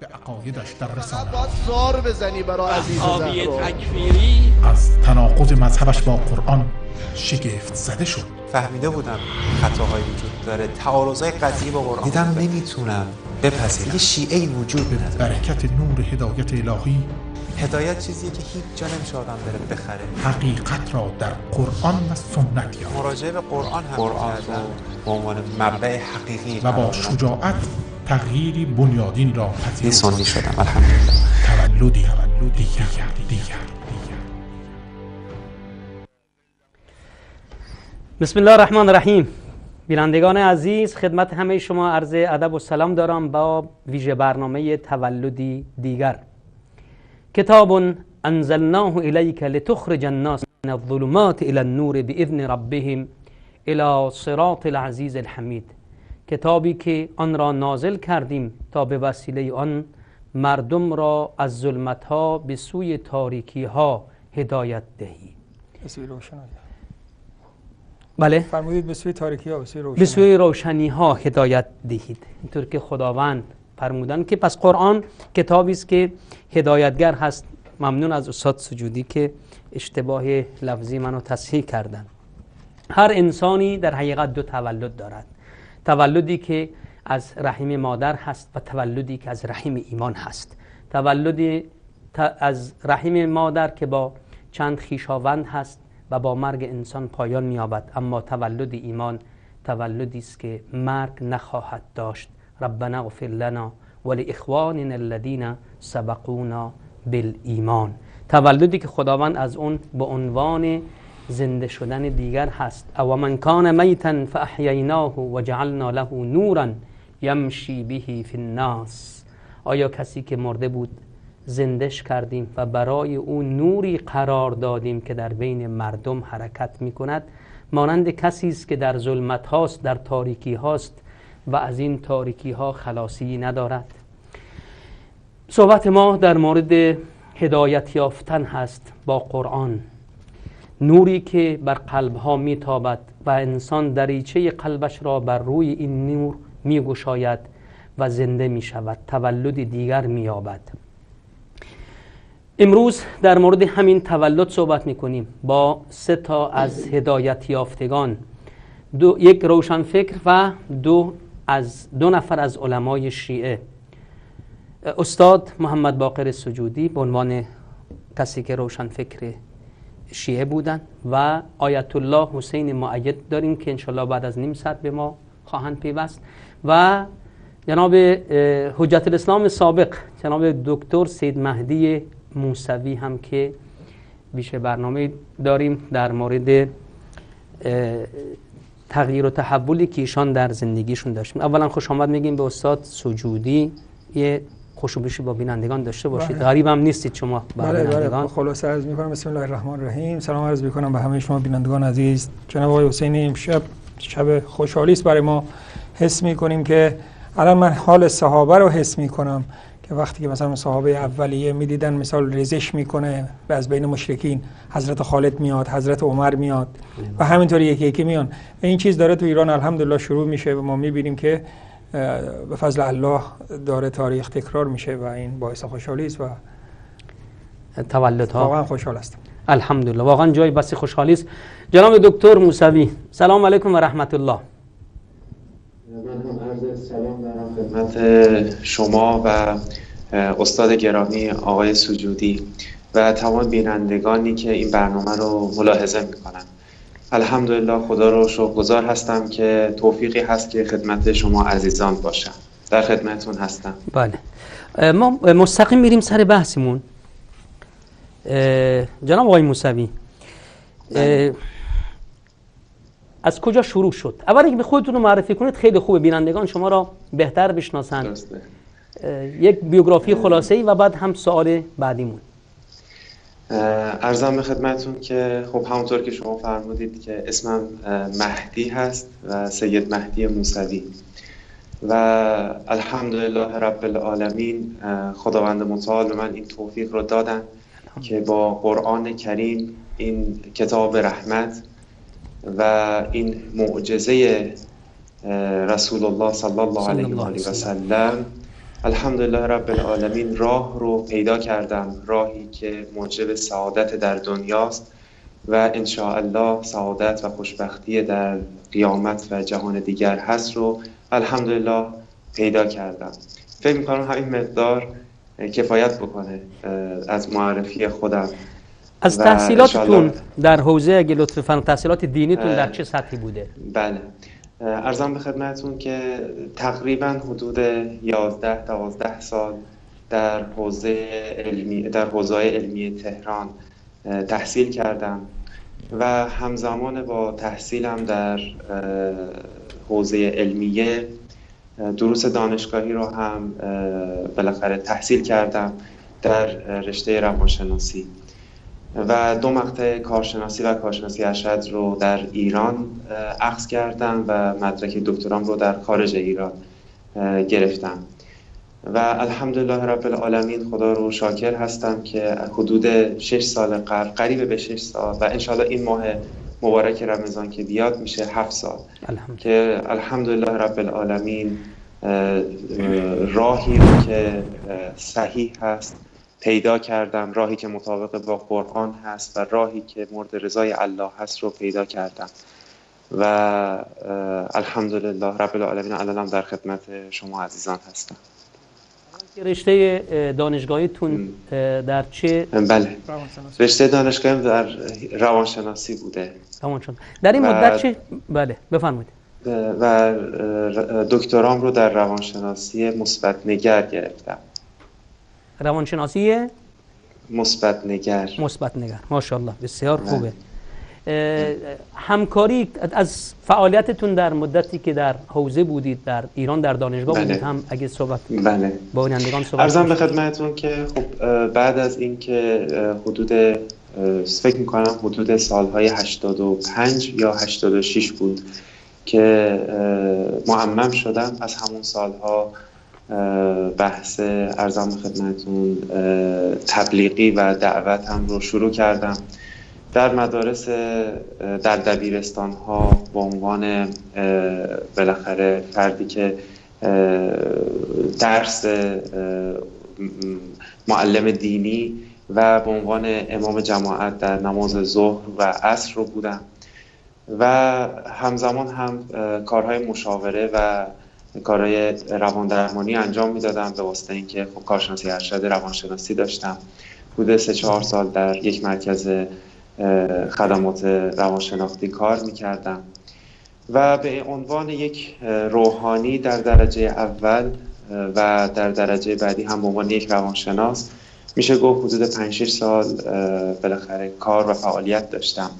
به عقایدش در رسانه باید زار بزنی برای عزیز آبی زهرا. تکفیری از تناقض مذهبش با قرآن شگفت زده شد. فهمیده بودم خطاهایی وجود داره، تعارضای قطعی با قرآن دیدم نمیتونم بپذیرم. یه شیعه‌ای وجود نداره. برکت نور هدایت الهی، هدایت چیزیه که هیچ جا نمیشه آدم بره بخره. حقیقت را در قرآن و سنت یافت مراجعه به قرآن هم کردم به عنوان منبع حقیقی و با شجاعت تغییری بنیادین را یه پذیرفت. سنی شدم الحمدلله. تولدی دیگر. بسم الله الرحمن الرحیم. بینندگان عزیز، خدمت همه شما عرض ادب و سلام دارم با ویژه برنامه تولدی دیگر. کتاب انزلناه الیک لتخرج الناس من الظلمات الی النور باذن ربهم الی صراط العزیز الحمید. کتابی که آن را نازل کردیم تا به وسیله آن مردم را از ظلمت ها به سوی تاریکی ها هدایت دهی. به سوی روشنی. بله، فرمودید به سوی تاریکی ها، به سوی روشنی ها هدایت دهید. اینطور که خداوند فرمودن که پس قرآن کتابی است که هدایتگر هست. ممنون از استاد سجودی که اشتباه لفظی منو تصحیح کردن. هر انسانی در حقیقت دو تولد دارد، تولدی که از رحم مادر هست و تولدی که از رحم ایمان هست. تولدی از رحم مادر که با چند خویشاوند هست و با مرگ انسان پایان می‌یابد، اما تولد ایمان تولدی است که مرگ نخواهد داشت. ربنا اغفر لنا ولاخواننا الذين سبقونا بالایمان. تولدی که خداوند از اون به عنوان زنده شدن دیگر هست. او من کان میتا فاحییناه وجعلنا له نورا یمشی به فی الناس. آیا کسی که مرده بود زندش کردیم و برای او نوری قرار دادیم که در بین مردم حرکت می کند، مانند کسی است که در ظلمت هاست، در تاریکی هاست و از این تاریکی ها خلاصی ندارد. صحبت ما در مورد هدایت یافتن هست با قرآن، نوری که بر قلب ها می تابد و انسان دریچه قلبش را بر روی این نور می گشاید و زنده می شود، تولد دیگر می یابد. امروز در مورد همین تولد صحبت میکنیم با 3 تا از هدایت یافتگان، یک روشنفکر و 2 نفر از علمای شیعه. استاد محمد باقر سجودی به عنوان کسی که روشنفکر شیعه بودن و آیت الله حسین مؤید داریم که انشالله بعد از نیم ساعت به ما خواهند پیوست، و جناب حجت الاسلام سابق جناب دکتر سید مهدی موسوی هم که بیشه برنامه داریم در مورد تغییر و تحولی که ایشان در زندگیشون داشتیم. اولا خوش آمد میگیم به استاد سجودی، یه خوشوبشی با بینندگان داشته باشید. غریب هم نیستید شما با بینندگان. خلاصه عرض میکنم بسم الله الرحمن الرحیم. سلام عرض میکنم به همه شما بینندگان عزیز. جناب آقای حسینی، امشب شب خوشحالی است برای ما. حس میکنیم که الان من حال صحابه رو حس میکنم که وقتی که مثلا صحابه اولیه میدیدن مثال ریزش میکنه و از بین مشرکین حضرت خالد میاد، حضرت عمر میاد و همینطوری یکی یکی میان. این چیز داره تو ایران الحمدلله شروع میشه و ما میبینیم که به فضل الله داره تاریخ تکرار میشه و این باعث خوشحالی است و تولدها واقعا خوشحال هستم. الحمدلله، واقعا جای بس خوشحالی است. جناب دکتر موسوی، سلام علیکم و رحمت الله. من هم عرض سلام دارم خدمت شما و استاد گرامی آقای سجودی و تمام بینندگانی که این برنامه رو ملاحظه میکنن. الحمدلله خدا رو شکرگزار هستم که توفیقی هست که خدمت شما عزیزان باشم. در خدمتون هستم. بله، ما مستقیم میریم سر بحثمون. جناب آقای موسوی، از کجا شروع شد؟ اول اینکه به خودتون رو معرفی کنید خیلی خوبه، بینندگان شما را بهتر بشناسند. درسته. یک بیوگرافی خلاصه‌ای و بعد هم سوال بعدیمون. عرضم به خدمتون که خب همونطور که شما فرمودید که اسمم مهدی هست و سید مهدی موسوی و الحمدلله رب العالمین خداوند متعال به من این توفیق رو دادن که با قرآن کریم، این کتاب رحمت و این معجزه رسول الله صلی الله علیه و سلم الحمدلله رب العالمین راه رو پیدا کردم، راهی که موجب سعادت در دنیاست و انشاءالله سعادت و خوشبختی در قیامت و جهان دیگر هست رو الحمدلله پیدا کردم. فکر می‌کنم همین مقدار کفایت بکنه از معرفی خودم. از تحصیلاتتون در حوزه اگه لطف فرمایید تحصیلات دینیتون در چه سطحی بوده؟ بله، عرضم به خدمتتون که تقریبا حدود 11-12 سال در حوزه علمی تهران تحصیل کردم و همزمان با تحصیلم در حوزه علمیه دروس دانشگاهی رو هم بالاخره تحصیل کردم در رشته روانشناسی و 2 مقطع کارشناسی و کارشناسی ارشد رو در ایران اخذ کردم و مدرک دکترام رو در خارج ایران گرفتم و الحمدلله رب العالمین خدا رو شاکر هستم که حدود 6 سال قبل، قریب به 6 سال و انشالله این ماه مبارک رمضان که بیاد میشه 7 سال که الحمدلله رب العالمین راهی رو که صحیح هست پیدا کردم، راهی که مطابق با قرآن هست و راهی که مورد رضای الله هست رو پیدا کردم و الحمدلله رب العالمین الانم در خدمت شما عزیزان هستم. رشته دانشگاهیتون در چه؟ بله، رشته دانشگاهیم در روانشناسی بوده. در این مدت چه؟ بله بفرمایید. و دکترام رو در روانشناسی مثبت نگر گرفتم. روانشناسی مثبت نگر. ماشاءالله بسیار خوبه. همکاری از فعالیتتون در مدتی که در حوزه بودید در ایران در دانشگاه بودید هم اگه صحبت با بینندگان صحبت عرضم به خدمتتون که خب بعد از اینکه حدود فکر می‌کنم حدود سالهای 85 یا 86 بود که معمم شدم، از همون سالها بحث عرضم به خدمتتون تبلیغی و دعوتم رو شروع کردم در مدارس، در دبیرستان ها به عنوان بالاخره فردی که درس معلم دینی و به عنوان امام جماعت در نماز ظهر و عصر رو بودم و همزمان هم کارهای مشاوره و کارهای رواندرمانی انجام میدادم به واسطه اینکه خب کارشناسی ارشد روانشناسی داشتم. حدود 3-4 سال در یک مرکز خدمات روانشناختی کار میکردم و به عنوان یک روحانی در درجه اول و در درجه بعدی هم به عنوان یک روانشناس میشه گفت حدود 5-6 سال بالاخره کار و فعالیت داشتم.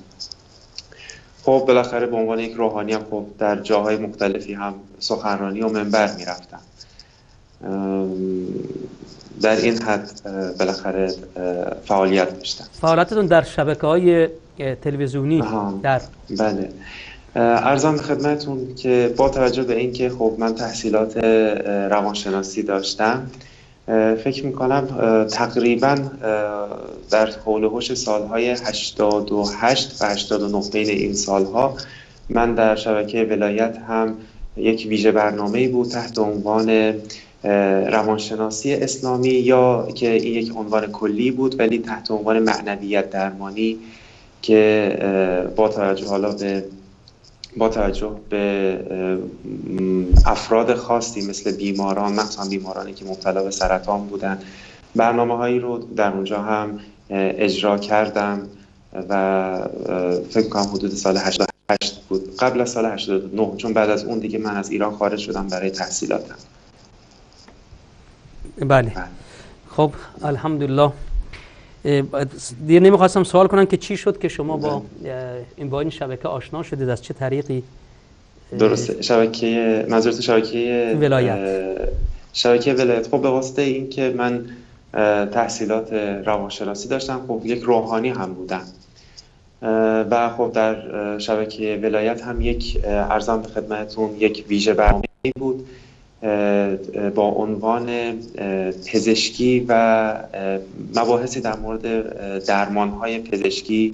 خب بالاخره به عنوان یک روحانی هم خب در جاهای مختلفی هم سخنرانی و منبر میرفتم. در این حد بالاخره فعالیت داشتم. فعالیتتون در شبکه‌های تلویزیونی در بله، عرضم به خدمتتون که با توجه به اینکه خب من تحصیلات روانشناسی داشتم، فکر میکنم تقریبا در حول و حوش سالهای 88 و 89 بین این سالها من در شبکه ولایت هم یک ویژه برنامه‌ای بود تحت عنوان روانشناسی اسلامی، یا که این یک عنوان کلی بود ولی تحت عنوان معنویت درمانی که با توجه به افراد خاصی مثل بیماران، مثلا بیمارانی که مبتلا به سرطان بودن، برنامه‌هایی رو در اونجا هم اجرا کردم و فکر کنم حدود سال 88 بود، قبل از سال 89، چون بعد از اون دیگه من از ایران خارج شدم برای تحصیلاتم. بله. خب الحمدلله. دیگه نمیخواستم سوال کنم که چی شد که شما با این شبکه آشنا شدید، از چه طریقی؟ درسته، شبکه ولایت. خب به واسطه این که من تحصیلات روانشناسی داشتم، خب یک روحانی هم بودم و خب در شبکه ولایت هم یک عرضم به خدمتتون یک ویژه برنامه‌ای بود با عنوان پزشکی و مباحثی در مورد درمان‌های پزشکی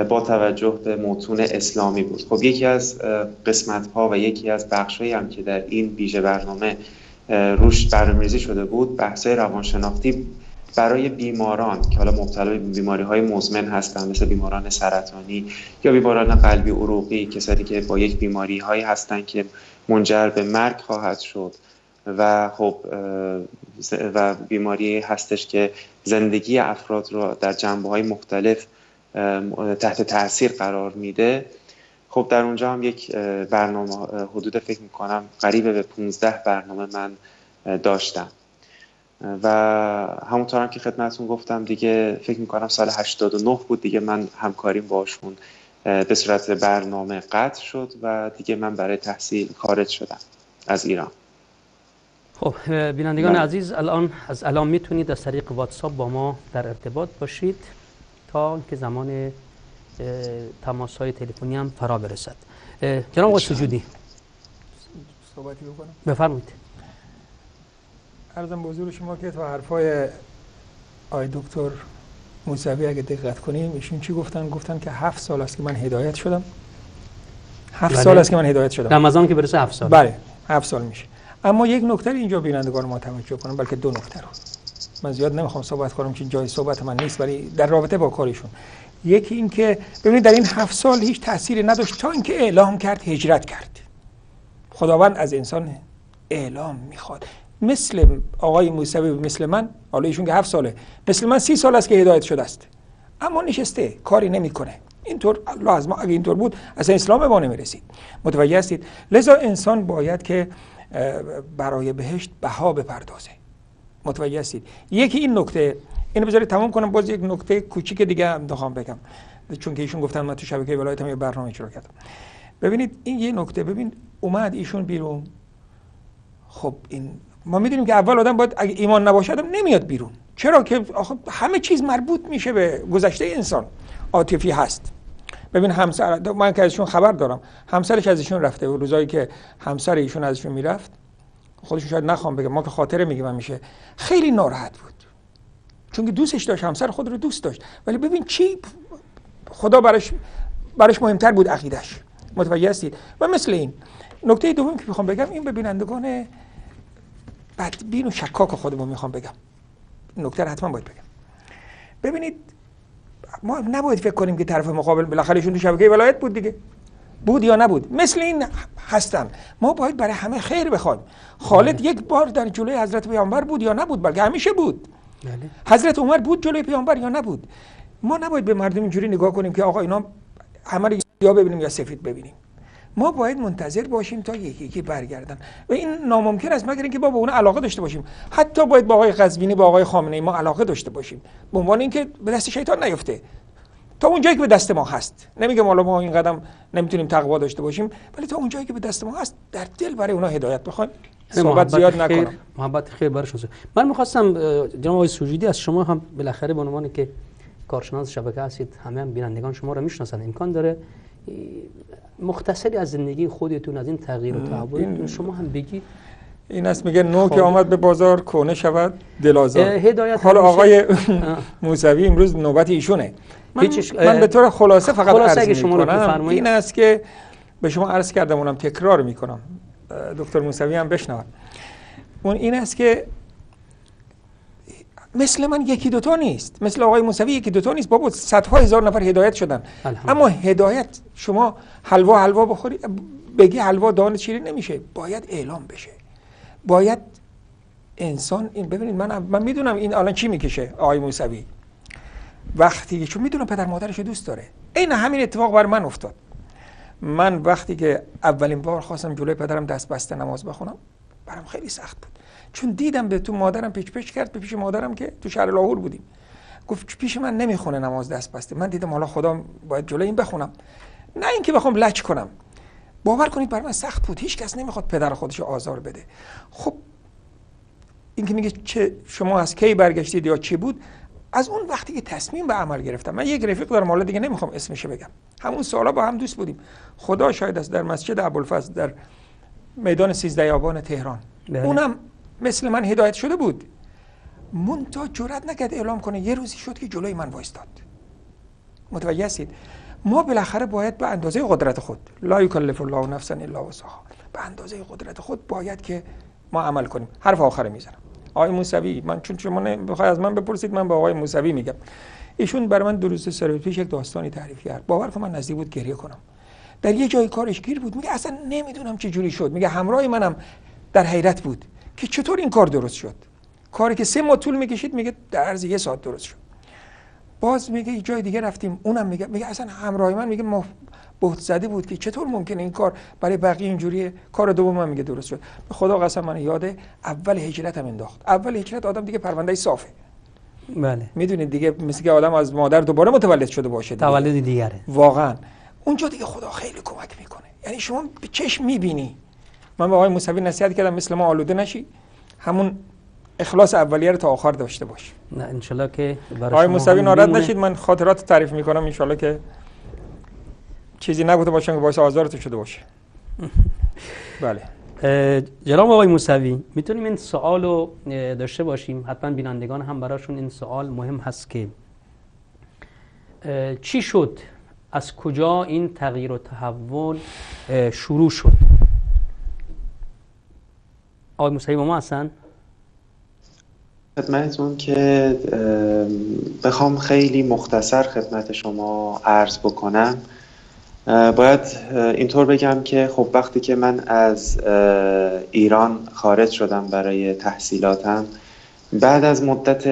با توجه به متون اسلامی بود. خب یکی از قسمت‌ها و یکی از بخش‌هایی هم که در این ویژه برنامه روش برنامه‌ریزی شده بود، بحث‌های روانشناختی برای بیماران که حالا مبتلا به بیماری‌های مزمن هستن، مثل بیماران سرطانی یا بیماران قلبی عروقی، کسانی که با یک بیماری‌هایی هستن که منجر به مرگ خواهد شد و خب و بیماری هستش که زندگی افراد رو در جنبه‌های مختلف تحت تاثیر قرار میده. خب در اونجا هم یک برنامه حدود فکر میکنم قریب به 15 برنامه من داشتم و همونطور هم که خدمتتون گفتم دیگه فکر میکنم سال 89 بود دیگه من همکاریم باشون به صورت برنامه قطع شد و دیگه من برای تحصیل خارج شدم از ایران. خب بینندگان عزیز، از الان میتونید از طریق واتساپ با ما در ارتباط باشید تا که زمان تماس‌های تلفنی هم فرا برسد. جناب آقای سجودی صحبتی بکنم؟ بفرمایید. عرضم به حضور شما که تو حرفای آقای دکتر موسوی اگه دقت کنیم ایشون چی گفتن؟ گفتن که 7 سال است که من هدایت شدم. 7 سال است که من هدایت شدم. رمضان که برسه 7 سال. بله 7 سال میشه. اما یک نکته اینجا بینندگان ما توجه کنم، بلکه دو نکته رو. من زیاد نمیخوام صحبت کنم که جای صحبت من نیست، ولی در رابطه با کارشون. یکی این که ببینید در این 7 سال هیچ تأثیری نداشت تا اینکه اعلام کرد هجرت کرد. خداوند از انسان اعلام میخواد. مثل آقای موسوی مثل من، حالا ایشون که 7 ساله، مثل من 30 سال است که هدایت شده است، اما نشسته کاری نمیکنه. اینطور الله از ما اگه اینطور بود اصلا اسلام به ما نمیرسید. متوجه هستید؟ لذا انسان باید که برای بهشت بها بپردازه. متوجه هستید؟ یکی این نکته، اینو بذارید تمام کنم. باز یک نکته کوچیک دیگه هم میخوام بگم، چون که ایشون گفتن من تو شبکه ولایت هم یه برنامه اجرا کردم. ببینید این یه نکته، ببین اومد ایشون بیرون. خب این ما میدونیم که اول آدم باید اگه ایمان نباشه آدم نمیاد بیرون. چرا که همه چیز مربوط میشه به گذشته انسان، عاطفی هست. ببین همسر، من که ازشون خبر دارم، همسرش از ایشون رفته و روزایی که همسر ایشون ازشون میرفت، خودشون شاید نخوام بگم، ما که خاطره میگم میشه، خیلی ناراحت بود چون که دوستش داشت، همسر خود رو دوست داشت، ولی ببین چی خدا براش مهمتر بود، عقیدش. متوجه هستید؟ و مثل این نکته دوم که میخوام بگم، این به بینندگان بدبین و شکاک خودمون میخوام بگم، نکته رو حتما باید بگم. ببینید ما نباید فکر کنیم که طرف مقابل بالاخره ایشون تو شبکه ولایت بود دیگه، بود یا نبود، مثل این هستن. ما باید برای همه خیر بخوایم. خالد یک بار در جلوی حضرت پیامبر بود یا نبود؟ بلکه همیشه بود. حضرت عمر بود جلوی پیامبر یا نبود؟ ما نباید به مردم اینجوری نگاه کنیم که آقا اینا همه رو یا ببینیم یا سفید ببینیم. ما باید منتظر باشیم تا یکی یکی برگردن و این ناممکن است مگر اینکه با اون علاقه داشته باشیم. حتی باید با آقای قزوینی، با آقای خامنه‌ای ما علاقه داشته باشیم، به عنوان اینکه به دست شیطان نیفته. تا اونجایی که به دست ما هست، نمیگم حالا ما این قدم نمیتونیم تقوا داشته باشیم، ولی تا اونجایی که به دست ما هست در دل برای اونها هدایت بخوایم. صحبت زیاد نکنم. محبت خیر برشون. من می‌خواستم جناب آقای سجودی از شما هم بالاخره به عنوان که کارشناس شبکه هستید، همه هم بینندگان شما رو میشناسن، امکان داره مختصری از زندگی خودتون، از این تغییر و تحولتون شما هم بگید. این است میگه نو که آمد به بازار کهنه شود دل آزار. حالا آقای موسوی امروز نوبت ایشونه. من به طور خلاصه فقط عرض میکنم این است که به شما عرض کردم، اونم تکرار میکنم، دکتر موسوی هم بشنوند. اون این است که مثل من یکی دوتا نیست، مثل آقای موسوی یکی دوتا نیست، بابا صدها هزار نفر هدایت شدن. اما هدایت شما حلوا بخوری بگی حلوا دانه شیرین نمیشه، باید اعلام بشه. باید انسان این ببینید، من میدونم این الان چی میکشه آقای موسوی، وقتی چون میدونم پدر مادرش دوست داره. این همین اتفاق بر من افتاد. من وقتی که اولین بار خواستم جلوی پدرم دست بسته نماز بخونم، برام خیلی سخت بود، چون دیدم به تو مادرم پیچ کرد، به پیش مادرم که تو شهر لاهور بودیم، گفت پیش من نمیخونه نماز دست بسته. من دیدم حالا خدا باید جلوی این بخونم، نه اینکه بخوام لج کنم. باور کنید برای من سخت بود. هیچ کس نمیخواد پدر خودش آزار بده. خب این که میگه چه شما از کی برگشتید یا چی بود، از اون وقتی که تصمیم به عمل گرفتم. من یک رفیق دارم، حالا دیگه نمیخوام اسمش بگم، همون سالا با هم دوست بودیم، خدا شاهد است، در مسجد ابوالفضل در میدان 13 آبان تهران. اونم مثل من هدایت شده بود، منتها جرئت نکرد اعلام کنه. یه روزی شد که جلوی من وایستاد. متوجه هستید؟ ما بالاخره باید به اندازه قدرت خود، لا یکلف الله نفسا الا وسعها، به اندازه قدرت خود باید که ما عمل کنیم. حرف آخر میزنم. آقای موسوی، من چون شما بخواید از من بپرسید من به آقای موسوی میگم. ایشون برای من 2 روز 3 روز پیش یک داستانی تعریف کرد. باور کن من نزدیک بود گریه کنم. در یه جای کارش گیر بود. میگه اصلا نمیدونم چه جوری شد. میگه همراه منم در حیرت بود که چطور این کار درست شد. کاری که 3 ماه طول میکشید میگه در عرض 1 ساعت درست شد. باز میگه یه جای دیگه رفتیم، اونم میگه اصلا همراه من میگه ما بهت زده بود که چطور ممکنه این کار برای بقیه اینجوریه. کار دوم من میگه درست شد. به خدا قسم من یاد اول هجرتم انداخت. اول هجرت آدم دیگه پرونده صافه. بله. میدونید دیگه مثل که آدم از مادر دوباره متولد شده باشه دیگه. تولد دیگره. واقعا اونجا دیگه خدا خیلی کمک میکنه. یعنی شما به چشم میبینی. من به آقای موسوی نصیحت کردم مثل ما آلوده نشی، همون اخلاص اولیه رو تا آخر داشته باش. نه انشالله که برای آقای شما موسوی هم ناراحت میمونه. نشید، من خاطرات تعریف میکنم انشالله که چیزی نگفته باشم که باعث آزارتون شده باشه. بله. جناب آقای موسوی، میتونیم این سوال رو داشته باشیم؟ حتما بینندگان هم براشون این سوال مهم هست که چی شد؟ از کجا این تغییر و تحول شروع شد؟ آقای موسوی با ما هستن؟ خدمتتون که بخوام خیلی مختصر خدمت شما عرض بکنم، باید اینطور بگم که خب وقتی که من از ایران خارج شدم برای تحصیلاتم، بعد از مدت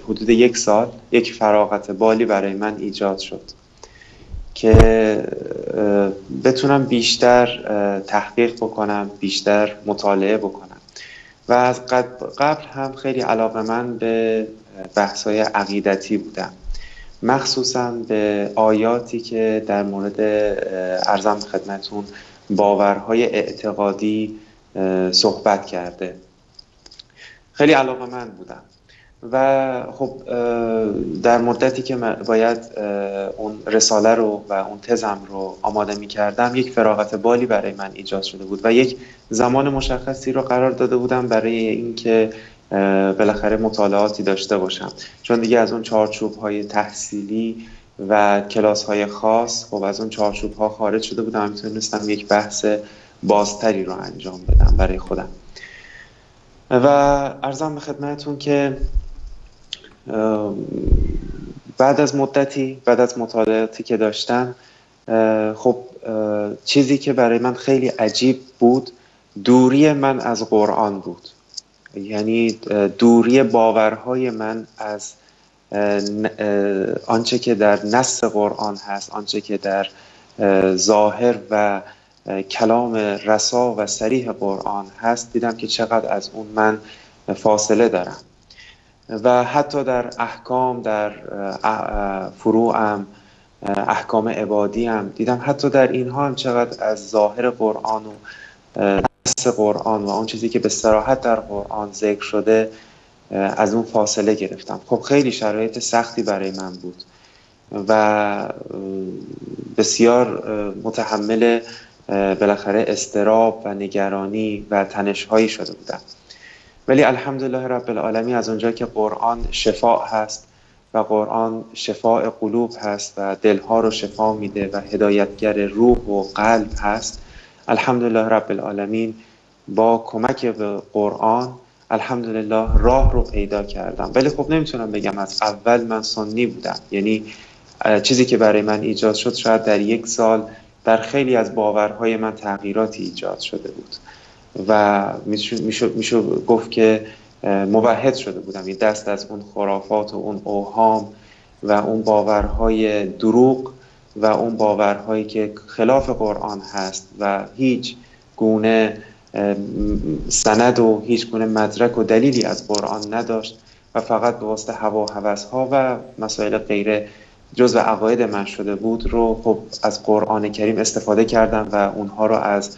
حدود 1 سال یک فراغت بالی برای من ایجاد شد که بتونم بیشتر تحقیق بکنم، بیشتر مطالعه بکنم و از قبل هم خیلی علاقه‌مند به بحث‌های عقیدتی بودم، مخصوصاً به آیاتی که در مورد ارزم خدمتون باورهای اعتقادی صحبت کرده. خیلی علاقه‌مند بودم و خب در مدتی که من باید اون رساله رو و اون تزم رو آماده می کردم، یک فراغت بالی برای من ایجاد شده بود و یک زمان مشخصی رو قرار داده بودم برای اینکه بالاخره مطالعاتی داشته باشم، چون دیگه از اون چارچوب‌های تحصیلی و کلاس‌های خاص خب از اون چارچوب‌ها خارج شده بودم، میتونستم یک بحث بازتری رو انجام بدم برای خودم. و عرضم به خدمتتون که بعد از مدتی، بعد از مطالعاتی که داشتم، خب چیزی که برای من خیلی عجیب بود دوری من از قرآن بود. یعنی دوری باورهای من از آنچه که در نص قرآن هست، آنچه که در ظاهر و کلام رسا و صریح قرآن هست، دیدم که چقدر از اون من فاصله دارم و حتی در احکام، در فروعم، احکام عبادی هم دیدم حتی در اینها هم چقدر از ظاهر قرآن و نص قرآن و اون چیزی که به صراحت در قرآن ذکر شده از اون فاصله گرفتم. خب خیلی شرایط سختی برای من بود و بسیار متحمل بالاخره اضطراب و نگرانی و تنش‌هایی شده بودم، ولی الحمدلله رب العالمین از اونجا که قرآن شفاء هست و قرآن شفاء قلوب هست و دلها رو شفا میده و هدایتگر روح و قلب هست، الحمدلله رب العالمین با کمک به قرآن الحمدلله راه رو پیدا کردم. ولی خب نمیتونم بگم از اول من سنی بودم، یعنی چیزی که برای من ایجاد شد شاید در 1 سال در خیلی از باورهای من تغییراتی ایجاد شده بود و میشه گفت که موحد شده بودم، این دست از اون خرافات و اون اوهام و اون باورهای دروغ و اون باورهایی که خلاف قرآن هست و هیچ گونه سند و هیچ گونه مدرک و دلیلی از قرآن نداشت و فقط به واسطه هوا و هوس‌ها و مسائل غیره جزء عقاید من شده بود رو خب از قرآن کریم استفاده کردم و اونها رو از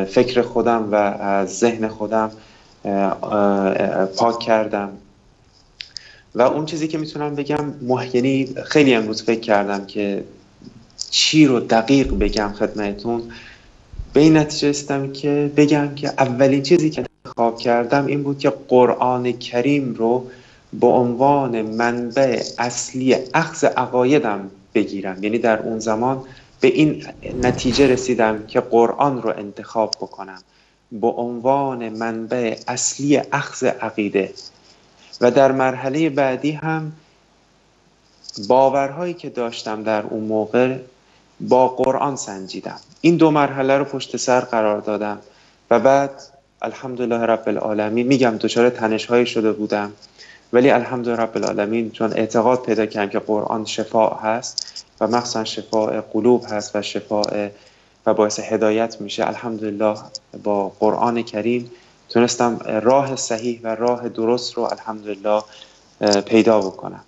فکر خودم و از ذهن خودم پاک کردم. و اون چیزی که میتونم بگم یعنی خیلی امروز فکر کردم که چی رو دقیق بگم خدمتتون، به این نتیجه رسیدم که بگم که اولین چیزی که انتخاب کردم این بود که قرآن کریم رو به عنوان منبع اصلی اخذ عقایدم بگیرم. یعنی در اون زمان به این نتیجه رسیدم که قرآن رو انتخاب بکنم به عنوان منبع اصلی اخذ عقیده و در مرحله بعدی هم باورهایی که داشتم در اون موقع با قرآن سنجیدم. این دو مرحله رو پشت سر قرار دادم و بعد الحمدلله رب العالمین، میگم دچار تنش‌هایی شده بودم ولی الحمدلله رب العالمین چون اعتقاد پیدا کردم که قرآن شفاء هست و مخصوصا شفاء قلوب هست و شفاء و باعث هدایت میشه، الحمدلله با قرآن کریم تونستم راه صحیح و راه درست رو الحمدلله پیدا بکنم.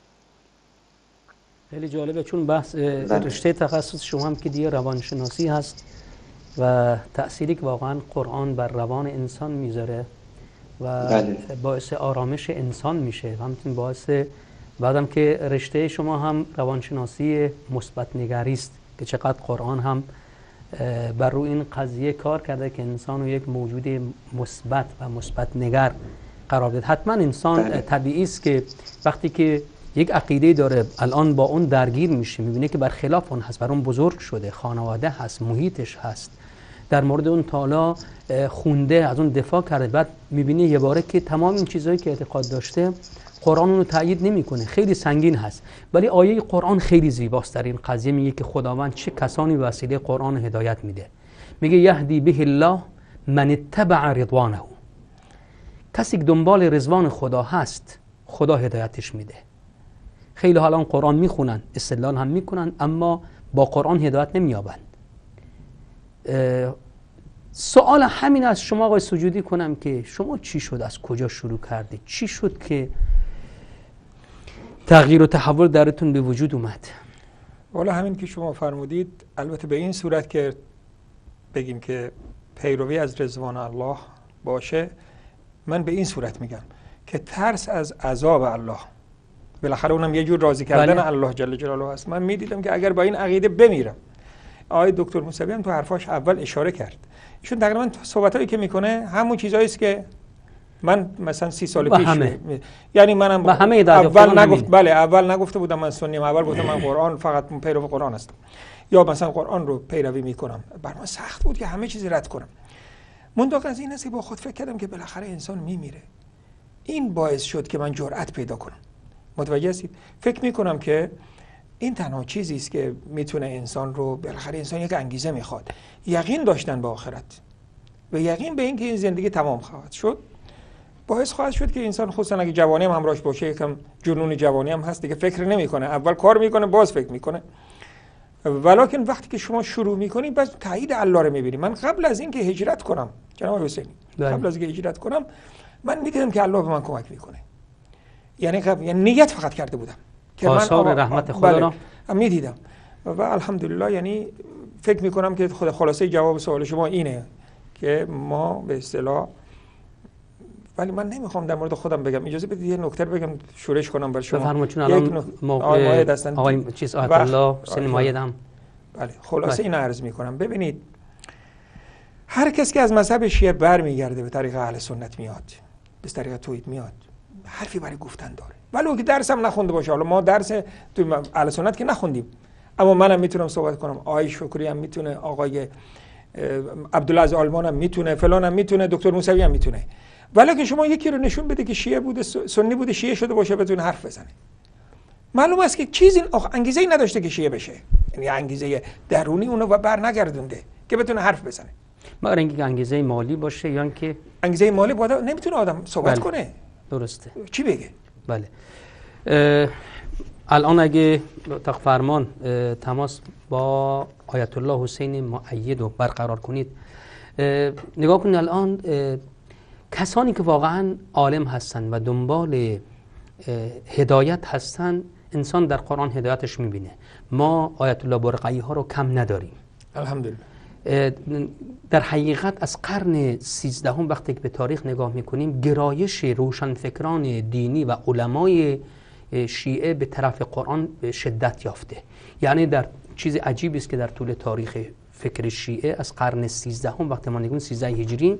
خیلی جالبه چون بحث رشته تخصص شما هم که دیگه روانشناسی هست و تأثیری که واقعا قرآن بر روان انسان میذاره و باعث آرامش انسان میشه و همچنین باعث بعدم که رشته شما هم روانشناسی مثبت نگری است که چقدر قرآن هم بر روی این قضیه کار کرده که انسان رو یک موجود مثبت و مثبت نگر قرار بده. حتما انسان طبیعی است که وقتی که یک عقیده داره الان با اون درگیر میشه، میبینه که برخلاف اون هست، بر اون بزرگ شده، خانواده هست، محیطش هست، در مورد اون تالا خونده، از اون دفاع کرده، بعد میبینه یه باره که تمام این چیزهایی که اعتقاد داشته قرآن اونو تایید نمیکنه، خیلی سنگین هست. ولی آیه قرآن خیلی زیباست در این قضیه، میگه که خداوند چه کسانی به وسیله قرآن هدایت میده. میگه یهدی به الله من اتبع رضوانه، کسی که دنبال رضوان خدا هست خدا هدایتش میده. خیلی حالا قرآن میخونن، استدلال هم میکنن، اما با قرآن هدایت نمییابند. سوال همین از شما آقای سجودی کنم که شما چی شد، از کجا شروع کردید، چی شد که تغییر و تحول درتون به وجود اومد؟ والا همین که شما فرمودید، البته به این صورت که بگیم که پیروی از رضوان الله باشه، من به این صورت میگم که ترس از عذاب الله، بالاخره اونم یه جور راضی کردن الله جل جلاله است. من میدیدم که اگر با این عقیده بمیرم، آقای دکتر موسوی هم تو حرفاش اول اشاره کرد، ایشون تقریبا صحبتایی که میکنه همون چیزایی است که من مثلا 30 سال پیش یعنی منم اول نگفت، بله اول نگفته بودم من سنیم، اول گفتم من قرآن فقط پیرو قرآن هستم یا مثلا قرآن رو پیروی میکنم. بر من سخت بود که همه چیز رد کنم. منطق از این است که با خود فکر کردم که بالاخره انسان میمیره. این باعث شد که من جرأت پیدا کنم. متوجه هستید؟ فکر میکنم که این تنها چیزی است که میتونه انسان رو، بالاخره انسان یک انگیزه میخواد، یقین داشتن به آخرت و یقین به این که این زندگی تمام خواهد شد، باعث خواهد شد که انسان خصوصا اگه جوانی هم همراهش باشه، یکم جنون جوانی هم هست دیگه، فکر نمیکنه، اول کار میکنه باز فکر میکنه. ولکن وقتی که شما شروع میکنی باز تایید الله رو میبینی. من قبل از اینکه هجرت کنم جناب حسینی، قبل از اینکه هجرت کنم من میدیدم که الله به من کمک میکنه. یعنی نیت فقط کرده بودم که من رحمت خدا را میدیدم و الحمدلله. یعنی فکر میکنم که خلاصه جواب سوال شما اینه که ما به اصطلاح، ولی من نمیخوام در مورد خودم بگم، اجازه بدید یه نکته بگم شورش کنم برای شما. بفرمایید. چون الان موقع آقای چیز آیت الله حسین مایید هم بله خلاصه این عرض میکنم. ببینید هر کس که از مذهب شیعه برمیگرده به طریق اهل سنت میاد، به طریق توحید میاد، حرفی برای گفتن داره، ولو که درس هم نخونده باشه. حالا ما درس تو اهل سنت که نخوندیم، اما منم میتونم صحبت کنم، آقای شکری هم میتونه، آقای عبدالله آلمان هم میتونه، فلان هم میتونه، دکتر موسوی هم میتونه. ولی که شما یکی رو نشون بده که شیعه بوده، سنی بوده، شیعه شده باشه، بتونه حرف بزنه، معلوم است که چیزی انگیزه‌ای نداشته که شیعه بشه، یعنی انگیزه درونی اونو بر نگردونده که بتونه حرف بزنه. مگر اینکه انگیزه مالی باشه یا اینکه انگیزه مالی باشه نمیتونه آدم صحبت کنه. درسته. چی بگه؟ بله. الان اگه تق فرمان تماس با آیت الله حسین مؤید رو برقرار کنید، نگاه کنید الان کسانی که واقعا عالم هستن و دنبال هدایت هستن، انسان در قرآن هدایتش میبینه. ما آیت الله برقعی ها رو کم نداریم الحمدلله. در حقیقت از قرن 13 وقتی که به تاریخ نگاه میکنیم، گرایش روشنفکران دینی و علمای شیعه به طرف قرآن شدت یافته. یعنی در چیز عجیبی است که در طول تاریخ فکر شیعه از قرن 13 وقتی ما نگیم 13 هجری،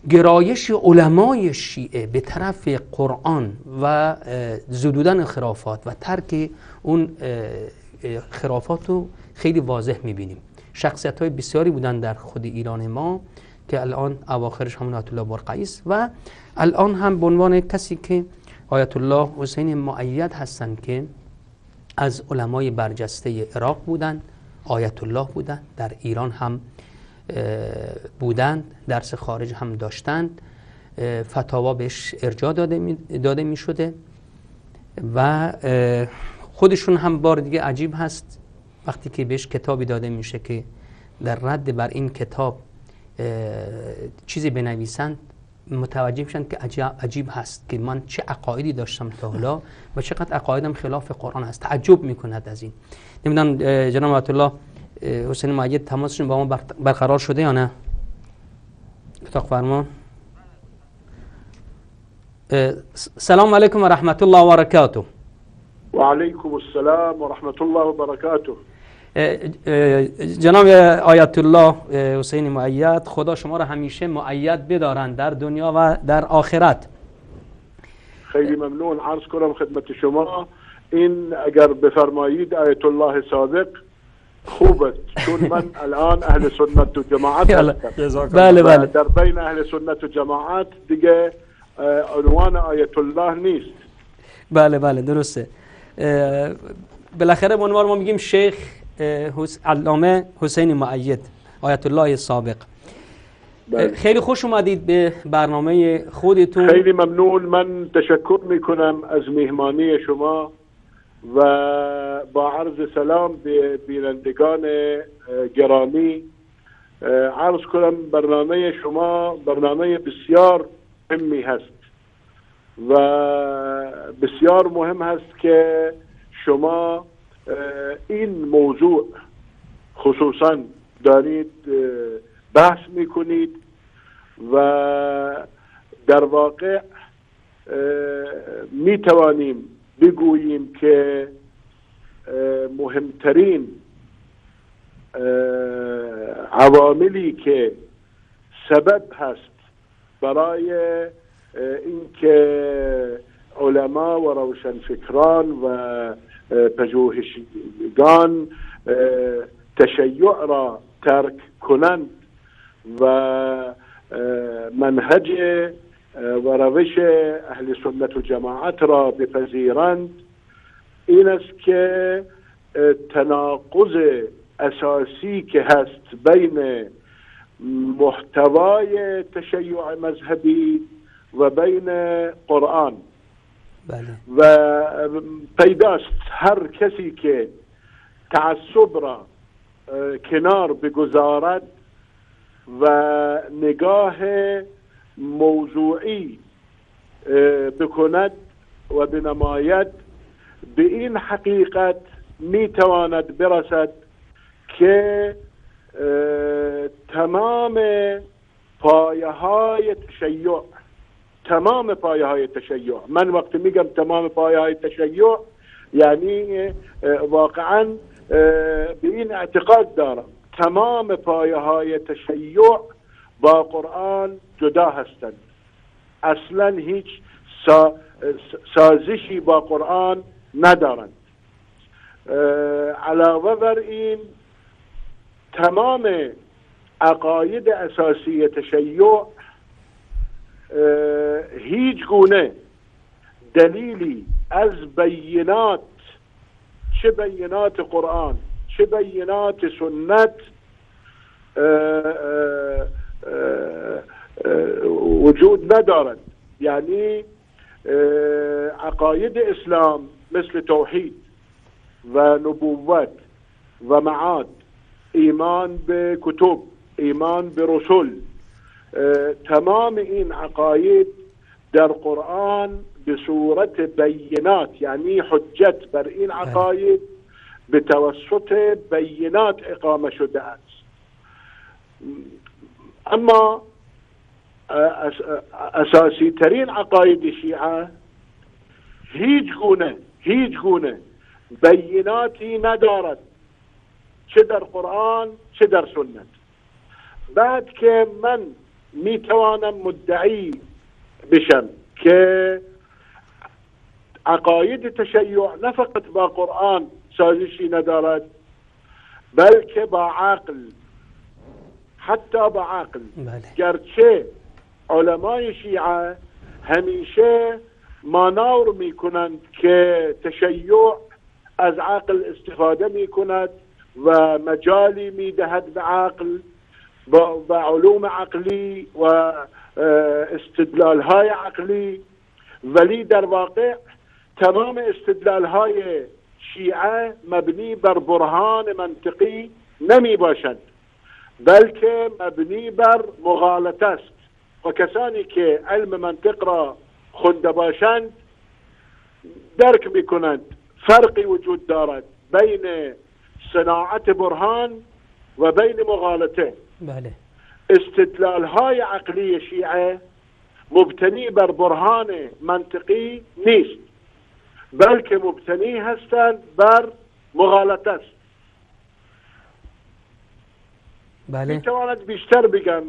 گرایش علمای شیعه به طرف قرآن و زدودن خرافات و ترک اون خرافات رو خیلی واضح میبینیم. شخصیت های بسیاری بودن در خود ایران ما که الان اواخرش همون آیت الله برقعی است و الان هم به عنوان کسی که آیت الله حسین مؤید هستند که از علمای برجسته عراق بودند، آیت الله بودند، در ایران هم بودند، درس خارج هم داشتند، فتاوا بهش ارجاع داده می شده و خودشون هم بار دیگه عجیب هست وقتی که بهش کتابی داده میشه که در رد بر این کتاب چیزی بنویسند متوجه میشن که عجیب هست که من چه عقایدی داشتم تا حالا و چقدر عقایدم خلاف قرآن هست. تعجب میکند از این. نمیدونم جناب آیت الله حسین مؤید تماسشون با ما برقرار شده یا نه؟ اتاق فرمان. سلام علیکم و رحمت الله و برکاته. و علیکم السلام و رحمت الله و برکاته. جناب آیت الله حسین مؤید، خدا شما را همیشه مؤید بدارند در دنیا و در آخرت. خیلی ممنون. عرض کنم خدمت شما این اگر بفرمایید آیت الله صادق خوب است، چون من الان اهل سنت و جماعت هستم. بله بله. در بین اهل سنت و جماعت دیگه عنوان آیت الله نیست. بله بله درسته. بالاخره به عنوان ما میگیم شیخ علامه حسین مؤید آیت الله سابق. خیلی خوش اومدید به برنامه خودتون. خیلی ممنون. من تشکر میکنم از میهمانی شما و با عرض سلام به بینندگان گرامی عرض کنم برنامه شما برنامه بسیار مهمی هست و بسیار مهم هست که شما این موضوع خصوصا دارید بحث میکنید و در واقع میتوانیم بگوییم که مهمترین عواملی که سبب هست برای اینکه علما و روشنفکران و پژوهشگران تشیع را ترک کنند و منهج و روش اهل سنت و جماعت را بپذیرند این است که تناقض اساسی که هست بین محتوای تشیع مذهبی و بین قرآن. بله. و پیداست هر کسی که تعصب را کنار بگذارد و نگاه موضوعی بکند و بنماید به این حقیقت میتواند برسد که تمام پایه های تشیع من وقتی میگم تمام پایه های تشیع یعنی واقعا به این اعتقاد دارم تمام پایه های تشیع با قرآن جدا هستند، اصلا هیچ سازشی با قرآن ندارند. علاوه بر این تمام عقاید اساسی تشیع هیچ گونه دلیلی از بینات، چه بینات قرآن چه بینات سنت، وجود ندارد. یعنی عقاید اسلام مثل توحید و نبوت و معاد، ایمان به کتب، ایمان به رسول، تمام این عقاید در قرآن به صورت بینات، یعنی حجت بر این عقاید به توسط بینات اقامه شده است. اما اساسی ترین عقاید شیعه هیچ گونه بیناتی ندارد، چه در قرآن چه در سنت. بعد که من میتوانم مدعی بشم که عقاید تشیع نه فقط با قرآن سازشی ندارد بلکه با عقل حتی با عقل. بله. گرچه علمای شیعه همیشه مانور میکنند که تشیع از عقل استفاده میکند و مجالی میدهد به عقل و علوم عقلی و استدلال های عقلی، ولی در واقع تمام استدلال های شیعه مبنی بر برهان منطقی نمی باشند، بلکه مبنی بر مغالطه است و کسانی که علم منطق را خونده باشند درک میکنند فرقی وجود دارد بین صناعت برهان و بین مغالطه. بله. استدلال های عقلی شیعه مبتنی بر برهان منطقی نیست، بلکه مبتنی هستند بر مغالطه است. بله. میتواند بیشتر بگم،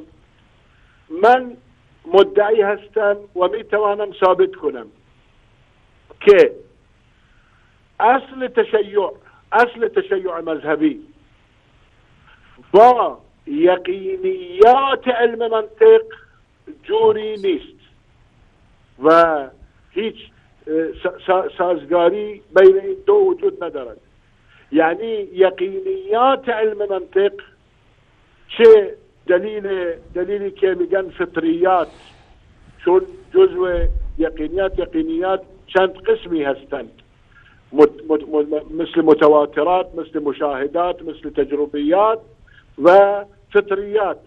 من مدعی هستم و میتوانم ثابت کنم که اصل تشیع مذهبی با یقینیات علم منطق جوری نیست و هیچ سازگاری بین این دو وجود ندارد. یعنی یقینیات علم منطق، چه دلیلی که میگن فطریات، چون جزو یقینیات چند قسمی هستند، مثل متواترات، مثل مشاهدات، مثل تجربیات و فطریات.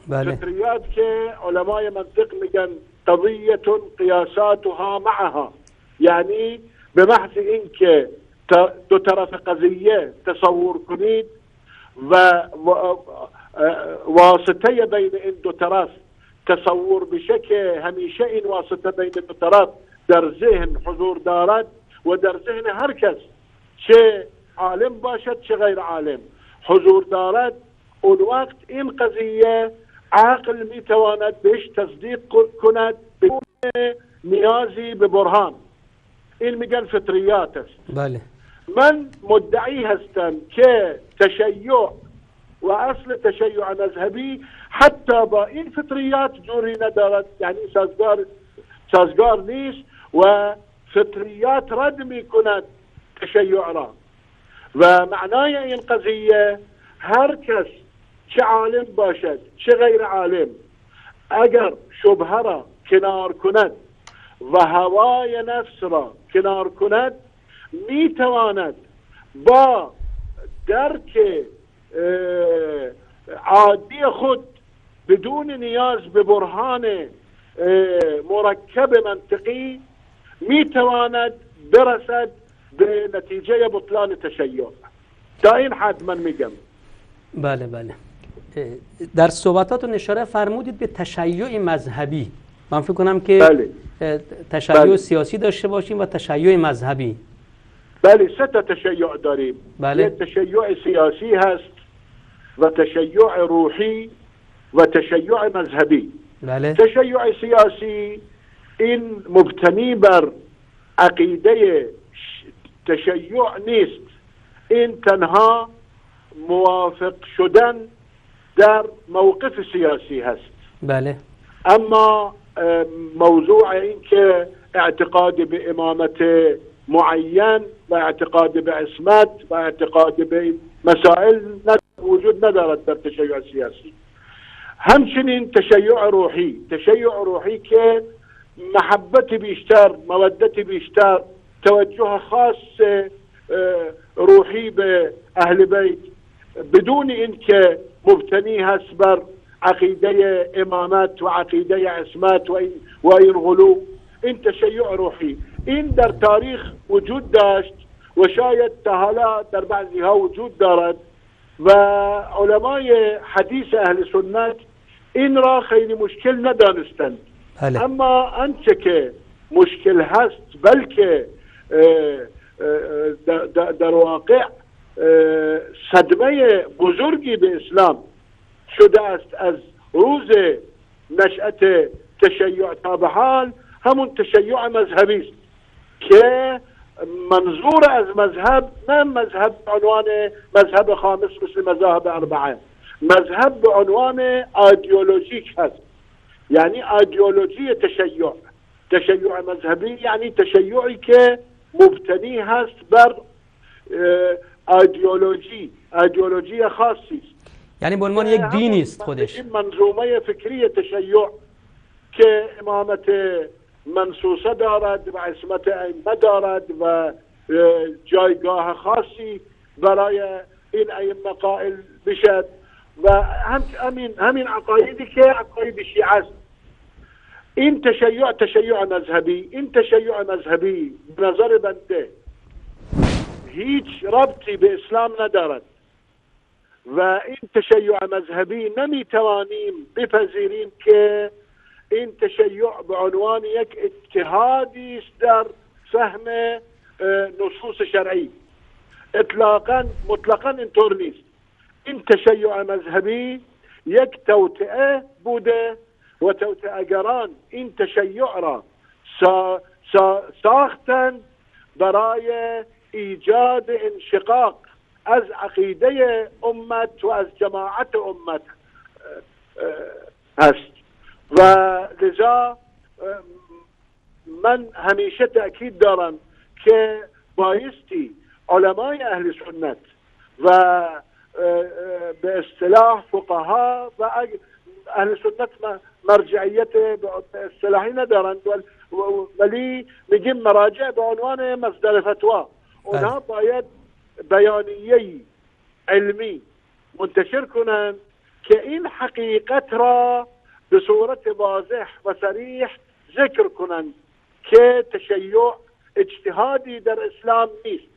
بله. فطریات که علمای منطق میگن قضیه قیاساتها معها، یعنی به محض اینکه دو طرف قضیه تصور کنید و واسطه بین این دو طرف تصور بشه که همیشه این واسطه بین دو طرف در ذهن حضور دارد و در ذهن هر کس، چه عالم باشد چه غیر عالم، حضور دارد، اون وقت این قضیه عقل میتواند بهش تصدیق کند بدون نیازی به برهان. این میگن فطریات است. بله. من مدعی هستم که تشیع و اصل تشیع مذهبی حتی با این فطریات جوری ندارد، یعنی سازگار نیست و فطریات رد میکند تشیع را. و معنای این قضیه هر کس چه عالم باشد چه غیر عالم اگر شبهه را کنار کند و هوای نفس را کنار کند، میتواند با درک عادی خود بدون نیاز به برهان مرکب منطقی میتواند برسد به نتیجه بطلان تشیع. تا این حد من میگم. بله بله. در صحبتاتون اشاره فرمودید به تشیع مذهبی. من فکر کنم که بله. تشیع سیاسی داشته باشیم و تشیع مذهبی. بله، سه تا تشیع داریم. بله. یک تشیع سیاسی هست و تشیع روحی و تشیع مذهبی. بله. تشیع سیاسی این مبتنی بر عقیده تشیع نیست، این تنها موافق شدن در موقف سیاسی هست. بله. اما موضوع این که اعتقاد به امامت معین و اعتقاد به عصمت و اعتقاد به مسائل وجود ندارد در تشیع سیاسی. همچنین تشیع روحی که محبت بیشتر، مودت بیشتر، توجه خاص روحی به اهل بیت بدون اینکه مبتنی هست بر عقیده امامت و عقیده عصمت و این غلو، این تشیع روحی. این در تاریخ وجود داشت و شاید تا حالا در بعضی ها وجود دارد و علمای حدیث اهل سنت این را خیلی مشکل ندانستند. بله. اما آنچه که مشکل هست، بلکه در واقع صدمه بزرگی به اسلام شده است از روز نشأت تشیع تا به حال، همون تشیع مذهبی است که منظور از مذهب نه مذهب عنوان مذهب خامس مثل مذاهب اربعه، مذهب به عنوان ایدئولوژیک هست، یعنی ایدئولوژی تشیع مذهبی، یعنی تشیعی که مبتنی هست بر ایدئولوژی خاصی است، یعنی به عنوان یک دینی است خودش. این منظومه فکری تشیع که امامت منصوصه دارد و عصمت ائمه دارد و جایگاه خاصی برای این ائمه قائل بشد و همین عقایدی که عقاید شیعه است. این تشیع مذهبی به نظر بنده هیچ ربطی به اسلام ندارد و این تشیع مذهبی نمیتوانیم بپذیریم که این تشیع به عنوان یک اجتهادی است در فهم نصوص شرعی. مطلقاً اینطور نیست. این تشیع مذهبی یک توطئه بوده و توطئه‌گران این تشیع را ساختند برای ایجاد انشقاق از عقیده امت و از جماعت امت هست و لذا من همیشه تأکید دارم که بایستی علمای اهل سنت و به اصطلاح فقها و اهل سنت مرجعیت به اصطلاحی ندارند ولی میگیم مراجع به عنوان مصدر فتوا، اونها باید بیانیه علمی منتشر کنند که این حقیقت را به صورت واضح و صریح ذکر کنند که تشیع اجتهادی در اسلام نیست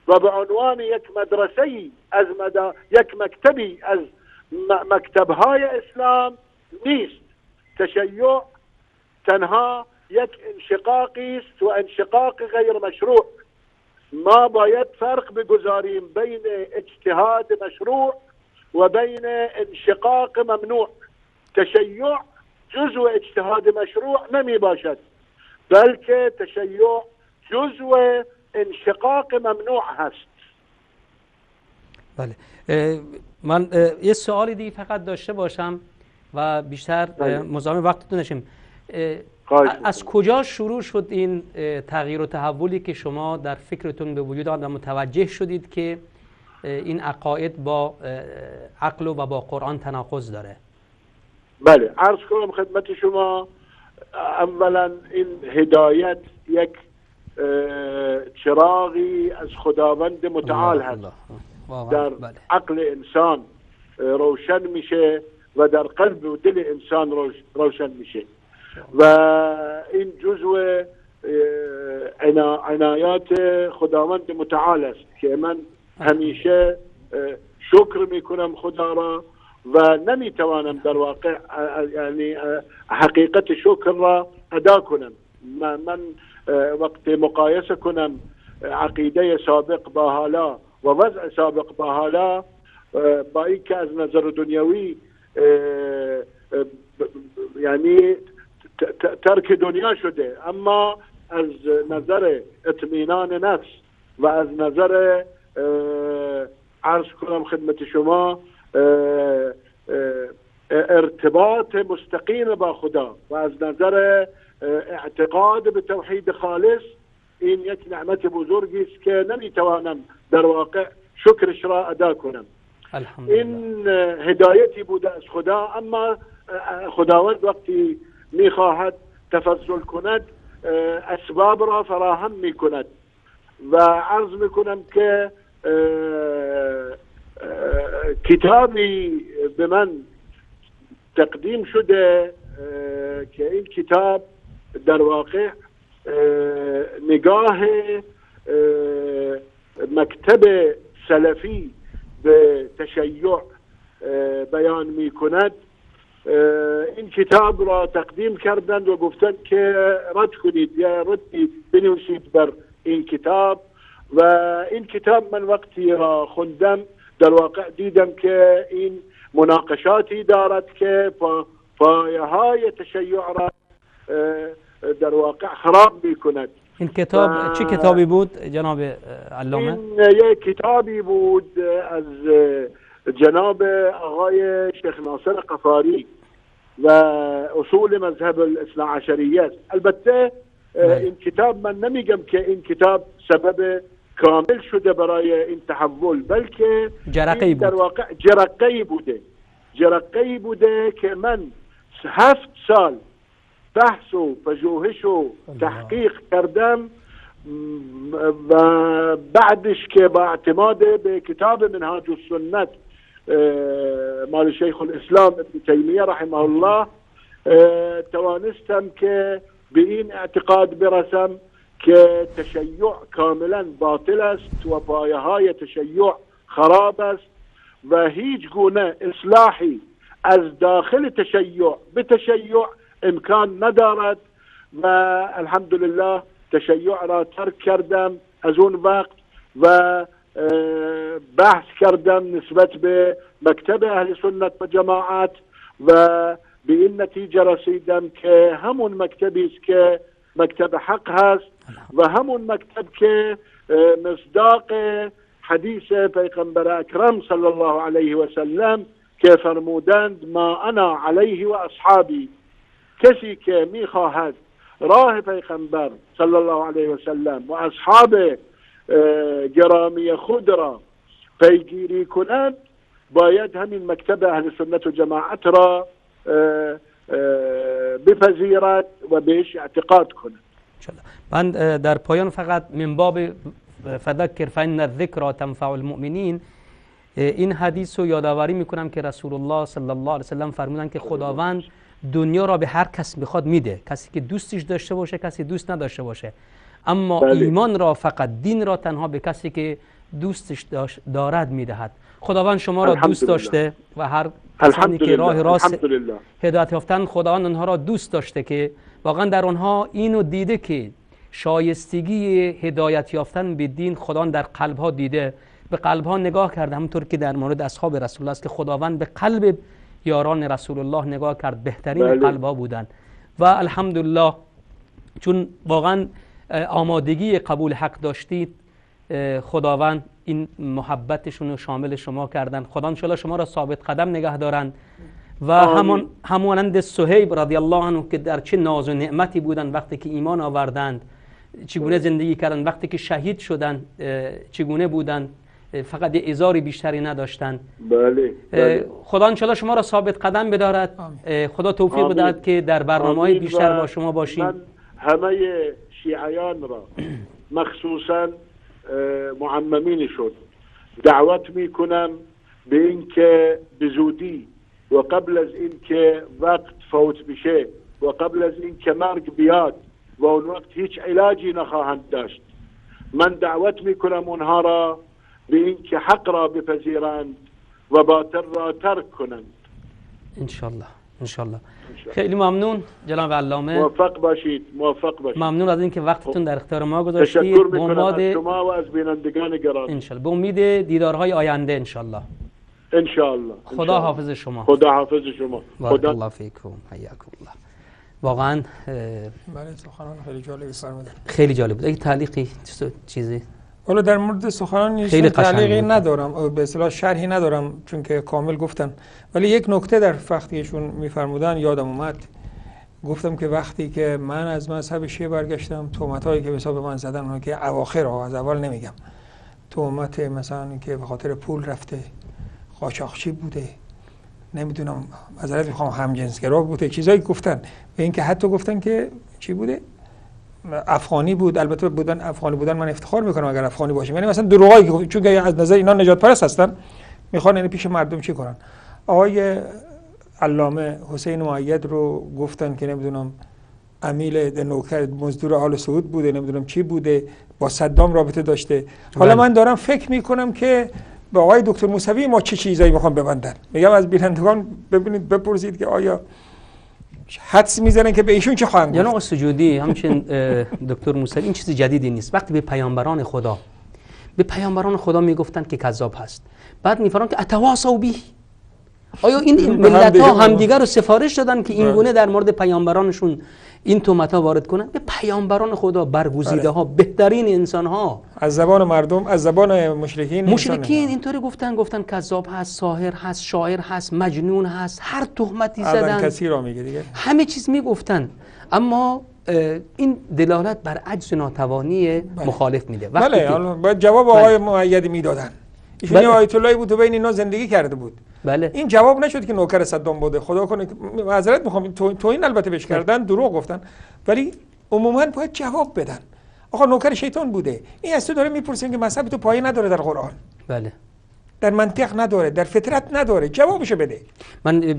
و به عنوان یک مدرسه‌ای از یک مکتبی از مکتب‌های اسلام نیست. تشیع تنها یک انشقاقی است و انشقاق غیر مشروع. ما باید فرق بگذاریم بین اجتهاد مشروع و بین انشقاق ممنوع. تشیع جزء اجتهاد مشروع نمی باشد، بلکه تشیع جزء انشقاق ممنوع هست. بله، من یه سوالی دیگه فقط داشته باشم و بیشتر مزاحم وقتتون نشیم. از کجا شروع شد این تغییر و تحولی که شما در فکرتون به وجود آمد و متوجه شدید که این عقاید با عقل و با قرآن تناقض داره؟ بله، عرض کنم خدمت شما، اولا این هدایت یک چراغی از خداوند متعال هست، در عقل انسان روشن میشه و در قلب و دل انسان روشن میشه و این جزء عنایات خداوند متعال است که من همیشه شکر میکنم خدا را و نمیتوانم در واقع یعنی حقیقت شکر را ادا کنم. من وقت مقایسه کنم عقیده سابق با حالا و وضع سابق با حالا، با این که از نظر دنیوی یعنی ترک دنیا شده، اما از نظر اطمینان نفس و از نظر عرض کنم خدمت شما ارتباط مستقیم با خدا و از نظر اعتقاد به توحید خالص، این یک نعمت بزرگی است که نمیتوانم در واقع شکرش را ادا کنم. این هدایتی بوده از خدا، اما خداوند وقتی میخواهد تفضل کند اسباب را فراهم میکند و عرض میکنم که کتابی به من تقدیم شده که این کتاب در واقع نگاه مکتب سلفی به تشیع بیان می کند. این کتاب را تقدیم کردند و گفتند که رد کنید یا ردی بنویسید بر این کتاب و این کتاب من وقتی را خوندم در واقع دیدم که این مناقشاتی دارد که پایه های تشیع را در واقع خراب می کند. این کتاب چه کتابی بود جناب علامه؟ این یک کتابی بود از جناب آقای شیخ ناصر قفاری و اصول مذهب الاثنا عشریه است. البته این کتاب من نمیگم که این کتاب سبب کامل شده برای این تحول، بلکه در واقع جرقه‌ای بوده که من 7 سال بحث و پژوهش و تحقیق کردم و بعدش که با اعتماد به کتاب منهاج السنت مال شیخ الاسلام ابن تیمیه رحمه الله توانستم که به این اعتقاد برسم که تشیع کاملا باطل است و پایه های تشیع خراب است و هیچ گونه اصلاحی از داخل تشیع به تشیع امکان ندارد و الحمدلله تشیع را ترک کردم از اون وقت و بحث کردم نسبت به مکتب اهل سنت و جماعت و به این نتیجه رسیدم که همون مکتبی است که مکتب حق هست و همون مکتب که مصداق حدیث پیغمبر اکرم صلی الله علیه و سلم که فرمودند ما انا علیه و اصحابی، کسی که میخواهد راه پیغمبر صلی الله علیه و سلم و اصحاب گرامی خود را پیگیری کند باید همین مکتب اهل سنت و جماعت را بپذیرد و بهش اعتقاد کند. من در پایان فقط من باب فذکر فإن الذکر تنفع المؤمنین این حدیث رو یادآوری میکنم که رسول الله صلی الله علیه و سلم فرمودن که خداوند دنیا را به هر کس بخواد میده، کسی که دوستش داشته باشه، کسی دوست نداشته باشه، اما ایمان را فقط دین را تنها به کسی که دوستش دارد میدهد. خداوند شما را دوست داشته و هر کسانی که راه راست هدایت یافتن خداوند آنها را دوست داشته که واقعا در آنها اینو دیده که شایستگی هدایت یافتن به دین خداوند در قلب ها دیده، به قلب ها نگاه کرده، همونطور که در مورد اصحاب رسول الله است که خداوند به قلب یاران رسول الله نگاه کرد، بهترین قلب ها بودن و الحمدلله چون واقعا آمادگی قبول حق داشتید خداوند این محبتشون رو شامل شما کردن. خدا انشاءالله شما را ثابت قدم نگه دارن و همانند صهیب رضی الله عنه که در چه ناز و نعمتی بودن وقتی که ایمان آوردند، چگونه زندگی کردن، وقتی که شهید شدن چگونه بودن، فقط یه ازاری بیشتری نداشتن. بله. خدا انشاءالله شما را ثابت قدم بدارد، خدا توفیق بدهد که در برنامه‌های بیشتر با شما باشیم. من همه شیعیان را مخصوصا معممین شد دعوت میکنم به این که بزودی و قبل از این که وقت فوت بشه و قبل از این که مرگ بیاد و اون وقت هیچ علاجی نخواهند داشت، من دعوت میکنم اونها را به این که حق را بپذیرند و باطل را ترک کنند. انشالله. خیلی ممنون جناب علامه. موفق باشید. ممنون از اینکه وقتتون در اختیار ما گذاشتید. تشکر میکنم از شما و از بینندگان گرامی. انشالله به امید دیدارهای آینده انشالله. خدا حافظ شما. بارک الله فیکم. حیاکم الله. واقعا سخنان خیلی جالبی فرمودن. خیلی جالب بود. اگه تعلیقی چیزی حالا در مورد سخنان تعلیقی ندارم، به اصطلاح شرحی ندارم چون که کامل گفتن، ولی یک نکته در وقتیشون میفرمودن یادم اومد. گفتم که وقتی که من از مذهب شیعه برگشتم، تهمتایی که به حساب من زدن اونها که اواخر از اول نمیگم، تهمت مثلا که به خاطر پول رفته، قاچاقچی بوده، نمیدونم معذرت میخوام همجنسگرا بوده، چیزایی گفتن، به اینکه حتی گفتن که چی بوده، افغانی بود. البته افغانی بودن من افتخار میکنم اگر افغانی باشیم، یعنی مثلا دروغایی، چون از نظر اینا نجات پرست هستن، میخوان یعنی پیش مردم چی کنن. آقای علامه حسین مؤید رو گفتن که نمیدونم امیل نوکر مزدور آل سعود بوده، نمیدونم چی بوده، با صدام رابطه داشته. حالا من دارم فکر میکنم که با آقای دکتر موسوی ما چه چیزایی میخوام ببندن. میگم از بینندگان ببینید بپرسید که آیا حدس میزنن که به ایشون چه خواهند گفت. یعنی آقای سجودی همچنین دکتر موسوی این چیز جدیدی نیست. وقتی به پیامبران خدا میگفتن که کذاب هست، بعد میفرمان که اتواصوا به، آیا این ملت ها همدیگر رو سفارش دادن که این گونه در مورد پیامبرانشون این تهمت ها وارد کنن به پیامبران خدا، برگزیده ها، بهترین انسان ها، از زبان مردم، از زبان مشرکین اینطوری گفتن کذاب هست، ساحر هست، شاعر هست، مجنون هست، هر تهمتی زدن، کسی را میگه دیگه، همه چیز میگفتن. اما این دلالت بر عجز و ناتوانی مخالف میده. بله، باید جواب آقای مؤیدی میدادن. ایشون آیت اللهی بود و بین اینا زندگی کرده بود. بله. این جواب نشد که نوکر صدام بوده. خدا کنه، معذرت میخوام، تو این البته بهش کردن، دروغ گفتن، ولی عموما باید جواب بدن. آقا نوکر شیطان بوده. این از تو داره میپرسه که مذهب تو پایه نداره در قرآن. بله. در منطق نداره، در فطرت نداره، جوابشو بده. من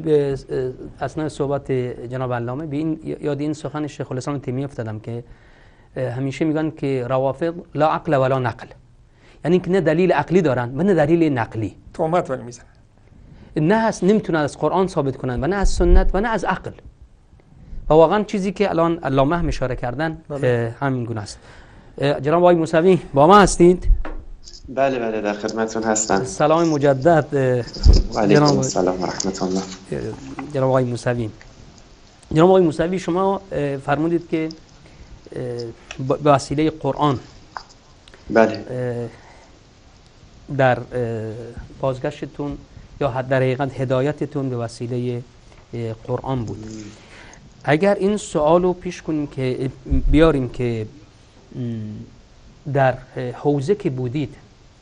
اثناء صحبت جناب علامه به این یاد این سخن شیخ الاسلام تیمیه افتادم که همیشه میگن که روافض لا عقل ولا نقل، یعنی که نه دلیل عقلی دارن و نه دلیل نقلی، تهمت ولی میزنن، نه نمیتونن از قرآن ثابت کنن و نه از سنت و نه از عقل. و واقعا چیزی که الان علامه هم اشاره کردن همین گونه است. جناب آقای موسوی با ما هستید؟ بله در خدمتتون هستم. سلام مجدد. و علیکم السلام و رحمت الله. جناب آقای موسوی، جناب آقای موسوی شما فرمودید که به وسیله قرآن بله در بازگشتتون یا در حقیقت هدایتتون به وسیله قرآن بود. اگر این سوال رو پیش کنیم که بیاریم که در حوزه که بودید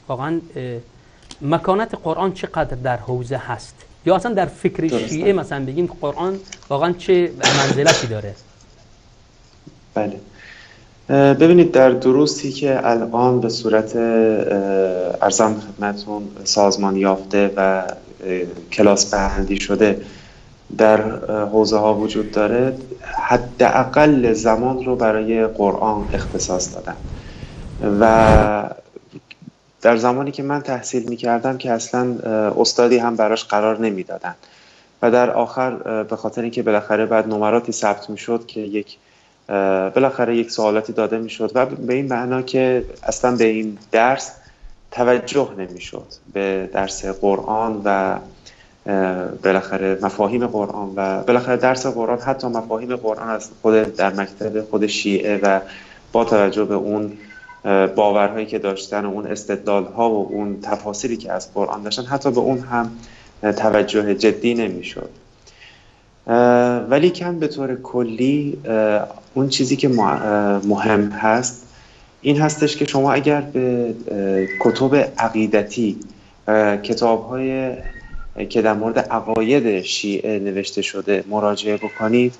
واقعا مکانت قرآن چقدر در حوزه هست، یا اصلا در فکر شیعه مثلا بگیم که قرآن واقعا چه منزلتی داره؟ بله، ببینید در دروسی که الان به صورت ارزم خدمتون سازمان یافته و کلاس بندی شده در حوزه ها وجود داره، حداقل زمان رو برای قرآن اختصاص دادن. و در زمانی که من تحصیل می کردم که اصلا استادی هم براش قرار نمی دادن و در آخر به خاطر اینکه بالاخره بعد نمراتی ثبت می شد که بالاخره یک سوالاتی داده می شد و به این معنا که اصلا به این درس توجه نمی شد، به درس قرآن و بالاخره مفاهیم قرآن و بالاخره درس قرآن، حتی مفاهیم قرآن از خود در مکتب خود شیعه و با توجه به اون باورهایی که داشتن و اون استدلال‌ها و اون تفاسیری که از قرآن داشتن، حتی به اون هم توجه جدی نمی‌شد. ولی کن به طور کلی اون چیزی که مهم هست این هستش که شما اگر به کتب عقیدتی، کتاب‌های که در مورد عقاید شیعه نوشته شده مراجعه بکنید،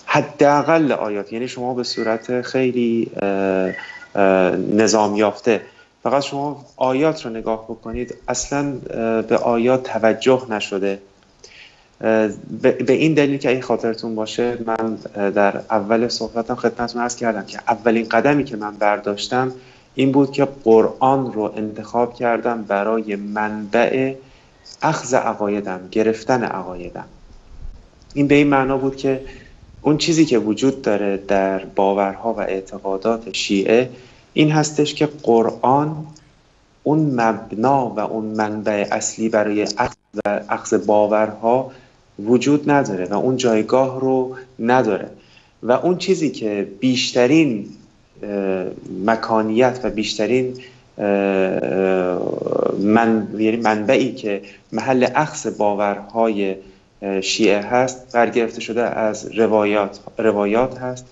حداقل آیات، یعنی شما به صورت خیلی نظام یافته فقط شما آیات رو نگاه بکنید، اصلا به آیات توجه نشده. به این دلیل که این خاطرتون باشه، من در اول صحبتم خدمتتون عرض کردم که اولین قدمی که من برداشتم این بود که قرآن رو انتخاب کردم برای منبع اخذ عقایدم، گرفتن عقایدم. این به این معنا بود که اون چیزی که وجود داره در باورها و اعتقادات شیعه این هستش که قرآن اون مبنا و اون منبع اصلی برای اخذ باورها وجود نداره و اون جایگاه رو نداره و اون چیزی که بیشترین مکانیت و بیشترین منبعی که محل اخذ باورهای شیعه هست برگرفته شده از روایات هست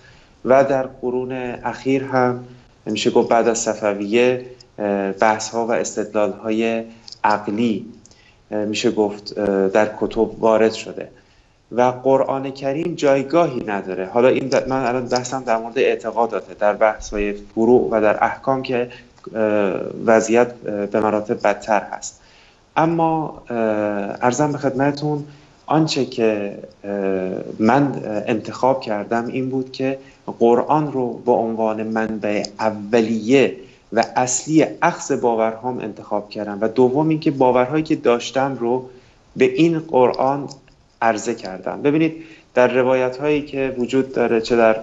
و در قرون اخیر هم میشه گفت بعد از صفویه بحث ها و استدلال های عقلی میشه گفت در کتب وارد شده و قرآن کریم جایگاهی نداره. حالا این من الان بحثم در مورد اعتقاداته، در بحث های فروع و در احکام که وضعیت به مراتب بدتر هست. اما عرضم به خدمتون آنچه که من انتخاب کردم این بود که قرآن رو به عنوان منبع اولیه و اصلی اخذ باورهام انتخاب کردم و دوم این که باورهایی که داشتم رو به این قرآن عرضه کردم. ببینید در روایت هایی که وجود داره، چه در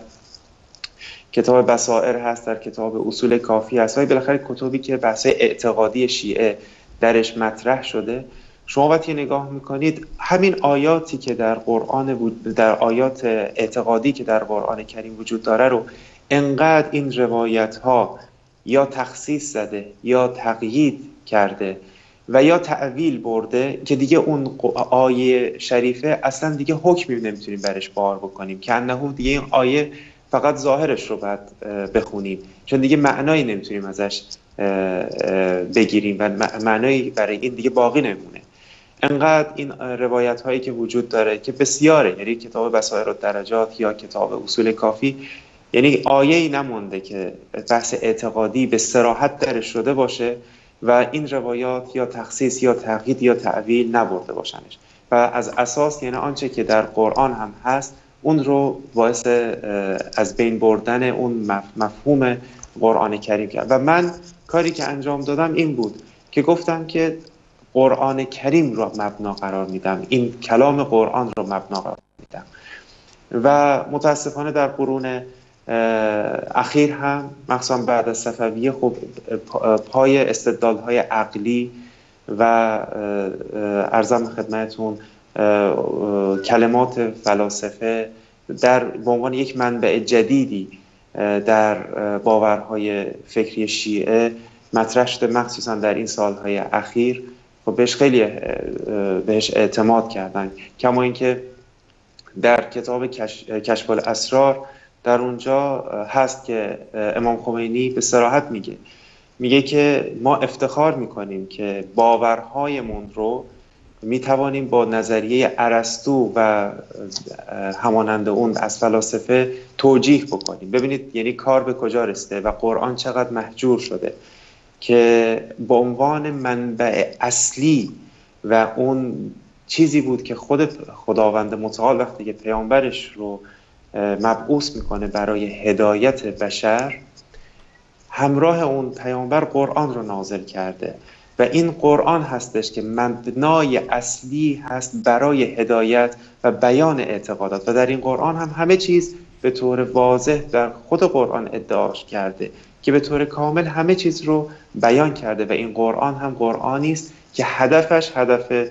کتاب بصائر هست، در کتاب اصول کافی هست و بالاخره کتبی که بحث اعتقادی شیعه درش مطرح شده، شما وقتی نگاه میکنید همین آیاتی که در قرآن در آیات اعتقادی که در قرآن کریم وجود داره رو انقدر این روایت ها یا تخصیص زده یا تقیید کرده و یا تعویل برده که دیگه اون آیه شریفه اصلا دیگه حکمی نمیتونیم برش بار بکنیم که انه دیگه این آیه فقط ظاهرش رو باید بخونیم، چون دیگه معنایی نمیتونیم ازش بگیریم و معنایی برای این دیگه باقی نمونه. انقدر این روایت هایی که وجود داره که بسیاره، یعنی کتاب بصائر الدرجات یا کتاب اصول کافی، یعنی آیه‌ای نمونده که بحث اعتقادی به صراحت درش شده باشه و این روایات یا تخصیص یا تقیید یا تعویل نبرده باشنش و از اساس یعنی آنچه که در قرآن هم هست اون رو باعث از بین بردن اون مفهوم قرآن کریم کرد. و من کاری که انجام دادم این بود که گفتم که قرآن کریم رو مبنا قرار میدم، این کلام قرآن رو مبنا قرار میدم. و متاسفانه در قرون اخیر هم مخصوصا بعد از صفویه خب پای استدلال‌های عقلی و ارزم خدمتتون کلمات فلاسفه به عنوان یک منبع جدیدی در باورهای فکری شیعه مطرح شده، مخصوصا در این سالهای اخیر خب بهش اعتماد کردن. کما اینکه در کتاب کشف الاسرار در اونجا هست که امام خمینی به صراحت میگه که ما افتخار میکنیم که باورهایمون رو میتوانیم با نظریه ارسطو و همانند اون از فلاسفه توجیه بکنیم. ببینید یعنی کار به کجا رسیده و قرآن چقدر محجور شده که به عنوان منبع اصلی و اون چیزی بود که خود خداوند متعال وقتی که پیامبرش رو مبعوث میکنه برای هدایت بشر، همراه اون پیامبر قرآن رو نازل کرده و این قرآن هستش که مبنای اصلی هست برای هدایت و بیان اعتقادات. و در این قرآن هم همه چیز به طور واضح در خود قرآن ادعاش کرده که به طور کامل همه چیز رو بیان کرده و این قرآن هم قرآنی است که هدفش هدف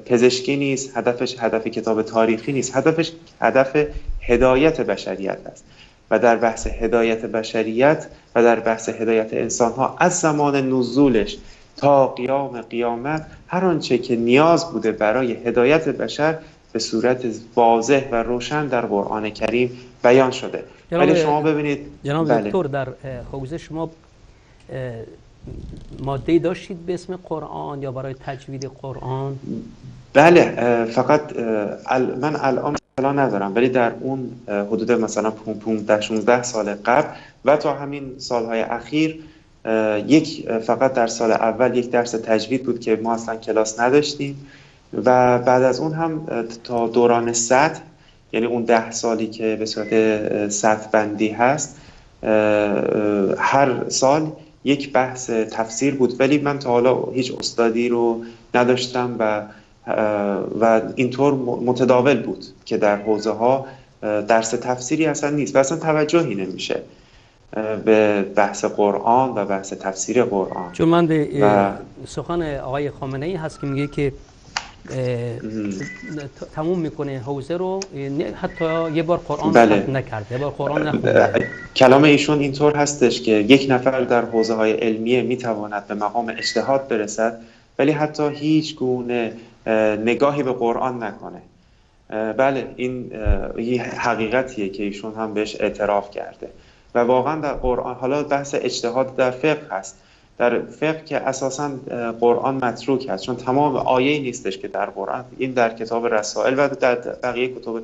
پزشکی نیست، هدفش هدف کتاب تاریخی نیست، هدفش هدف هدایت بشریت است. و در بحث هدایت بشریت و در بحث هدایت انسان‌ها از زمان نزولش تا قیام قیامت هر آنچه که نیاز بوده برای هدایت بشر به صورت واضح و روشن در قرآن کریم بیان شده. ولی شما ببینید جناب دکتر در حوزه شما ماده‌ای داشتید به اسم قرآن یا برای تجوید قرآن؟ بله، فقط من الان ندارم، ولی در اون حدود مثلا 15-16 سال قبل و تا همین سالهای اخیر فقط در سال اول یک درس تجوید بود که ما اصلا کلاس نداشتیم و بعد از اون هم تا دوران سطح، یعنی اون 10 سالی که به صورت سطح بندی هست، هر سال یک بحث تفسیر بود، ولی من تا حالا هیچ استادی رو نداشتم و اینطور متداول بود که در حوزه ها درس تفسیری اصلا نیست و اصلا توجهی نمیشه به بحث قرآن و بحث تفسیر قرآن. چون من به سخن آقای خامنه ای هست که میگه که تموم میکنه حوزه رو، حتی یه بار قرآن نکرده، یه بار قرآن نخونده. کلام ایشون اینطور هستش که یک نفر در حوزه های علمیه میتواند به مقام اجتهاد برسد ولی حتی هیچ گونه نگاهی به قرآن نکنه. بله، این حقیقتیه که ایشون هم بهش اعتراف کرده و واقعا در قرآن، حالا بحث اجتهاد در فقه هست، در فقه که اساساً قرآن متروک هست چون تمام آیه‌ای نیستش که در قرآن، این در کتاب رسائل و در بقیه کتب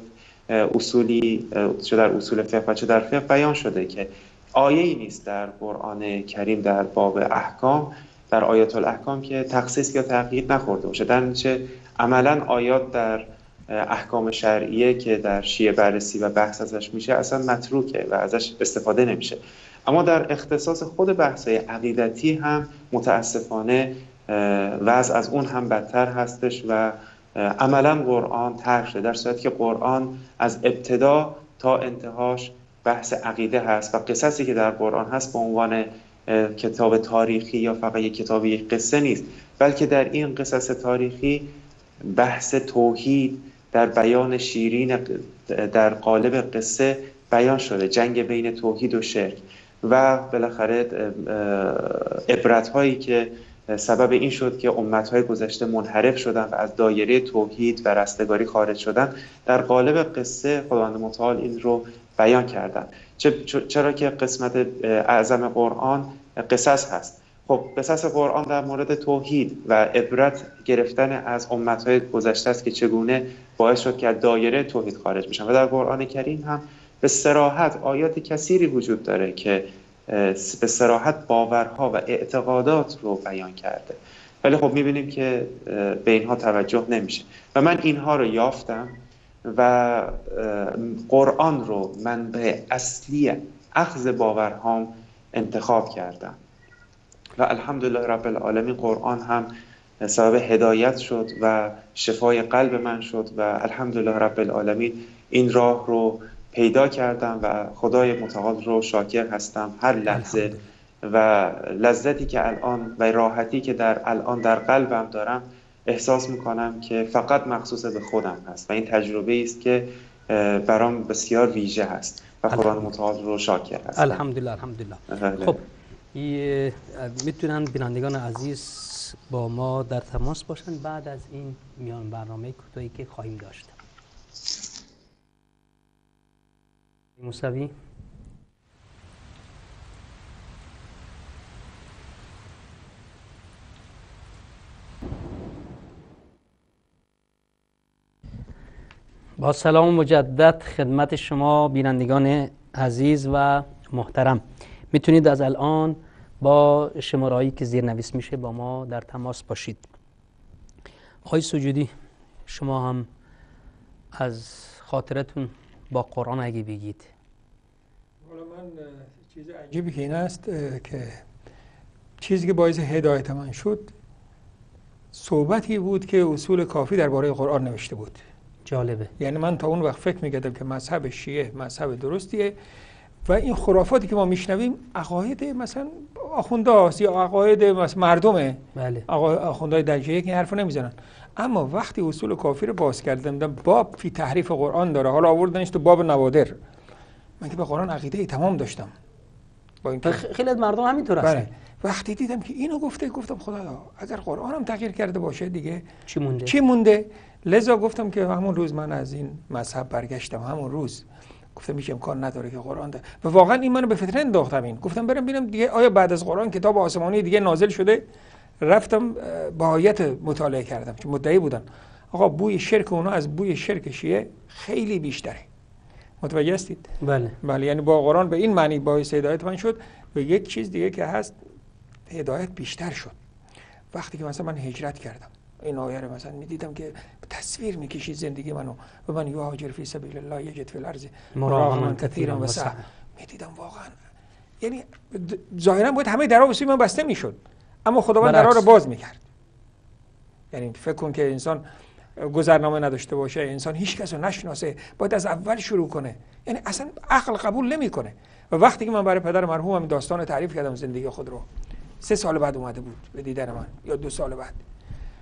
اصولی، چه در اصول فقه و چه در فقه بیان شده که آیه‌ای نیست در قرآن کریم در باب احکام، در آیات الاحکام که تخصیص یا تقیید نخورده باشه. در نتیجه عملاً آیات در احکام شرعیه که در شیعه بررسی و بحث ازش میشه اصلا متروکه و ازش استفاده نمیشه. اما در اختصاص خود بحث‌های عقیدتی هم متاسفانه وضع از اون هم بدتر هستش و عملاً قرآن ترک شده، در صورتی که قرآن از ابتدا تا انتهاش بحث عقیده هست و قصصی که در قرآن هست به عنوان کتاب تاریخی یا فقط یک کتاب یک قصه نیست، بلکه در این قصص تاریخی بحث توحید در بیان شیرین در قالب قصه بیان شده، جنگ بین توحید و شرک و بالاخره عبرت‌هایی که سبب این شد که امت‌های گذشته منحرف شدن و از دایره توحید و رستگاری خارج شدن، در قالب قصه خداوند متعال این رو بیان کردن. چرا که قسمت اعظم قرآن قصص هست. خب قصص قرآن در مورد توحید و عبرت گرفتن از امت‌های گذشته است که چگونه باعث شد که از دایره توحید خارج بشن و در قرآن کریم هم به صراحت آیات کثیری وجود داره که به صراحت باورها و اعتقادات رو بیان کرده، ولی خب می‌بینیم که به اینها توجه نمیشه و من اینها رو یافتم و قرآن رو منبع اصلی اخذ باورهام انتخاب کردم و الحمدلله رب العالمین قرآن هم سبب هدایت شد و شفای قلب من شد و الحمدلله رب العالمین این راه رو پیدا کردم و خدای متعال رو شاکر هستم هر لحظه و لذتی که الان و راحتی که الان در قلبم دارم احساس میکنم که فقط مخصوص به خودم هست و این تجربه است که برام بسیار ویژه هست و خدای متعال رو شاکر هستم. الحمدلله الحمدلله. خب میتونن بینندگان عزیز با ما در تماس باشن بعد از این میان برنامه کوتاهی که خواهیم داشت. موسوی با سلام مجدد خدمت شما بینندگان عزیز و محترم. میتونید از الان با شماره‌ای که زیرنویس میشه با ما در تماس باشید. آقای سجودی، شما هم از خاطرتون با قرآن اگه بگید. حالا من چیز عجیبی که این است که چیزی که باعث هدایت من شد صحبتی بود که اصول کافی درباره قرآن نوشته بود. جالبه. یعنی من تا اون وقت فکر می‌کردم که مذهب شیعه مذهب درستیه و این خرافاتی که ما میشنویم عقاید مثلا آخوندهاست یا عقاید مردمه. بله. آخوندهای درجه یک این حرفو نمیزنن. اما وقتی اصول کافی رو باز کردم باب فی تحریف قرآن داره، حالا آوردنش تو باب نوادر، من که به قرآن عقیده تمام داشتم. با اینکه خیلی از مردم همینطور هستن. وقتی دیدم که اینو گفته گفتم خدایا اگر قرآن هم تغییر کرده باشه دیگه چی مونده؟ لذا گفتم که همون روز من از این مذهب برگشتم. همون روز گفتم هیچ امکان نداره که قرآن ده. و واقعا این منو به فتنه انداختم. این گفتم برم ببینم دیگه آیا بعد از قرآن کتاب آسمانی دیگه نازل شده. رفتم با آیت مطالعه کردم که مدعی بودن آقا بوی شرک اونا از بوی شرک شیعه خیلی بیشتره. متوجه هستید؟ بله. یعنی با قرآن به این معنی باعث هدایت من شد. و یک چیز دیگه که هست هدایت بیشتر شد وقتی که مثلا من هجرت کردم. این آیه رو مثلا میدیدم که تصویر میکشید زندگی منو و من یهاجر فی سبیل الله یجد فی الارض مراغما کثیرا وسعا. میدیدم واقعا یعنی ظاهرا باید همه درا واسه من بسته میشد اما خداوند درا رو باز میکرد. یعنی فکر کن که انسان گذرنامه نداشته باشه، انسان هیچ کس رو نشناسه، باید از اول شروع کنه، یعنی اصلا عقل قبول نمیکنه. و وقتی که من برای پدر مرحومم داستان تعریف کردم زندگی خود رو 3 سال بعد اومده بود به دیدن من یا 2 سال بعد،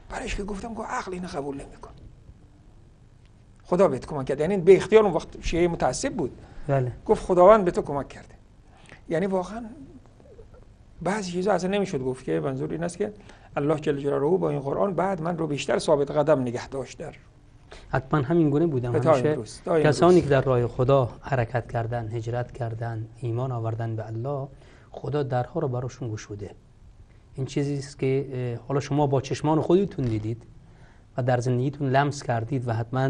برایش که گفتم که عقل اینو قبول نمیکنه. خدا بهت کمک کرد. یعنی به اختیار اون وقت شیعه متعصب بود. بله. گفت خداوند به تو کمک کرده. یعنی واقعا بعضی چیزا اصلا نمیشد گفت که منظور این است که الله جل جلاله با این قرآن بعد من رو بیشتر ثابت قدم نگه داشت. در حتما همین گونه بودم. همیشه کسانی که در راه خدا حرکت کردن، هجرت کردن، ایمان آوردن به الله، خدا درها رو براشون گشوده. این چیزی است که حالا شما با چشمان خودتون دیدید و در زندگیتون لمس کردید و حتما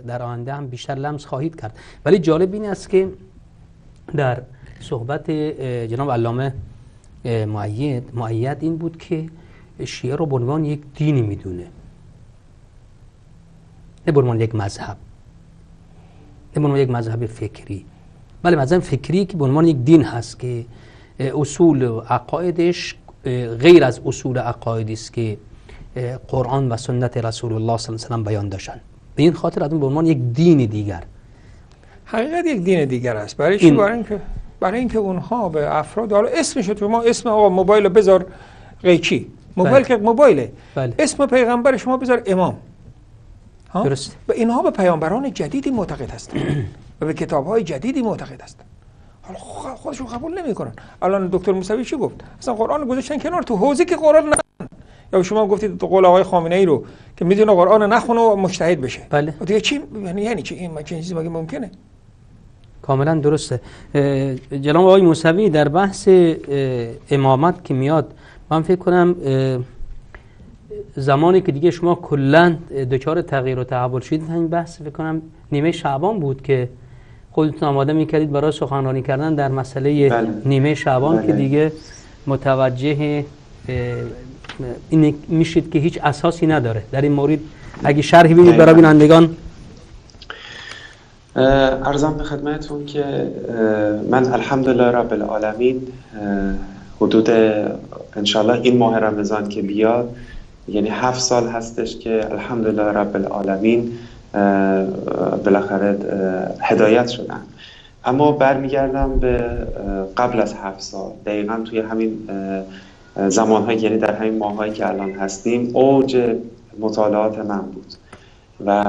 در آینده هم بیشتر لمس خواهید کرد. ولی جالب این است که در صحبت جناب علامه مؤید این بود که شیعه رو به عنوان یک دینی میدونه، نه به عنوان یک مذهب، نه به عنوان یک مذهب فکری. بله مذهب فکری که به عنوان یک دین هست که اصول و عقایدش غیر از اصول عقایدی است که قرآن و سنت رسول الله صلی الله علیه و آله بیان داشتن. به این خاطر از اون به عنوان یک دین دیگر، حقیقت یک دین دیگر است. برای چی؟ برای اینکه برای اینکه اونها به افراد، حالا اسمش تو ما اسم آقا موبایل بذار قیچی، موبایل که موبایله، اسم پیغمبر شما بذار امام. درست. و اینها به پیامبران جدیدی معتقد هستند و به کتاب‌های جدیدی معتقد هستند. حالا خودشون قبول نمی‌کنن. الان دکتر موسوی چی گفت؟ اصلا قرآن گذاشتن کنار، تو حوزه که قرآن نه. یا شما گفتید قول آقای خامنه‌ای رو که میدونه قرآن نخونه و مجتهد بشه. بله. دیگه چی یعنی چی این چیزی مگه ممکنه؟ کاملا درسته. جناب آقای موسوی در بحث امامت که میاد، من فکر کنم زمانی که دیگه شما کلا دچار تغییر و تحول شدید، همین بحث فکر کنم نیمه شعبان بود که خودتون آماده میکردید برای سخنرانی کردن در مسئله نیمه شعبان که دیگه متوجه این میشید که هیچ اساسی نداره در این مورد. اگه شرحی بدید برای بینندگان. عرضم به خدمتتون که من الحمدلله رب العالمین حدود انشالله این ماه رمضان که بیاد، یعنی 7 سال هستش که الحمدلله رب العالمین بالاخره هدایت شدم. اما برمیگردم به قبل از 7 سال، دقیقا توی همین زمانهایی، یعنی در همین ماهایی که الان هستیم، اوج مطالعات من بود و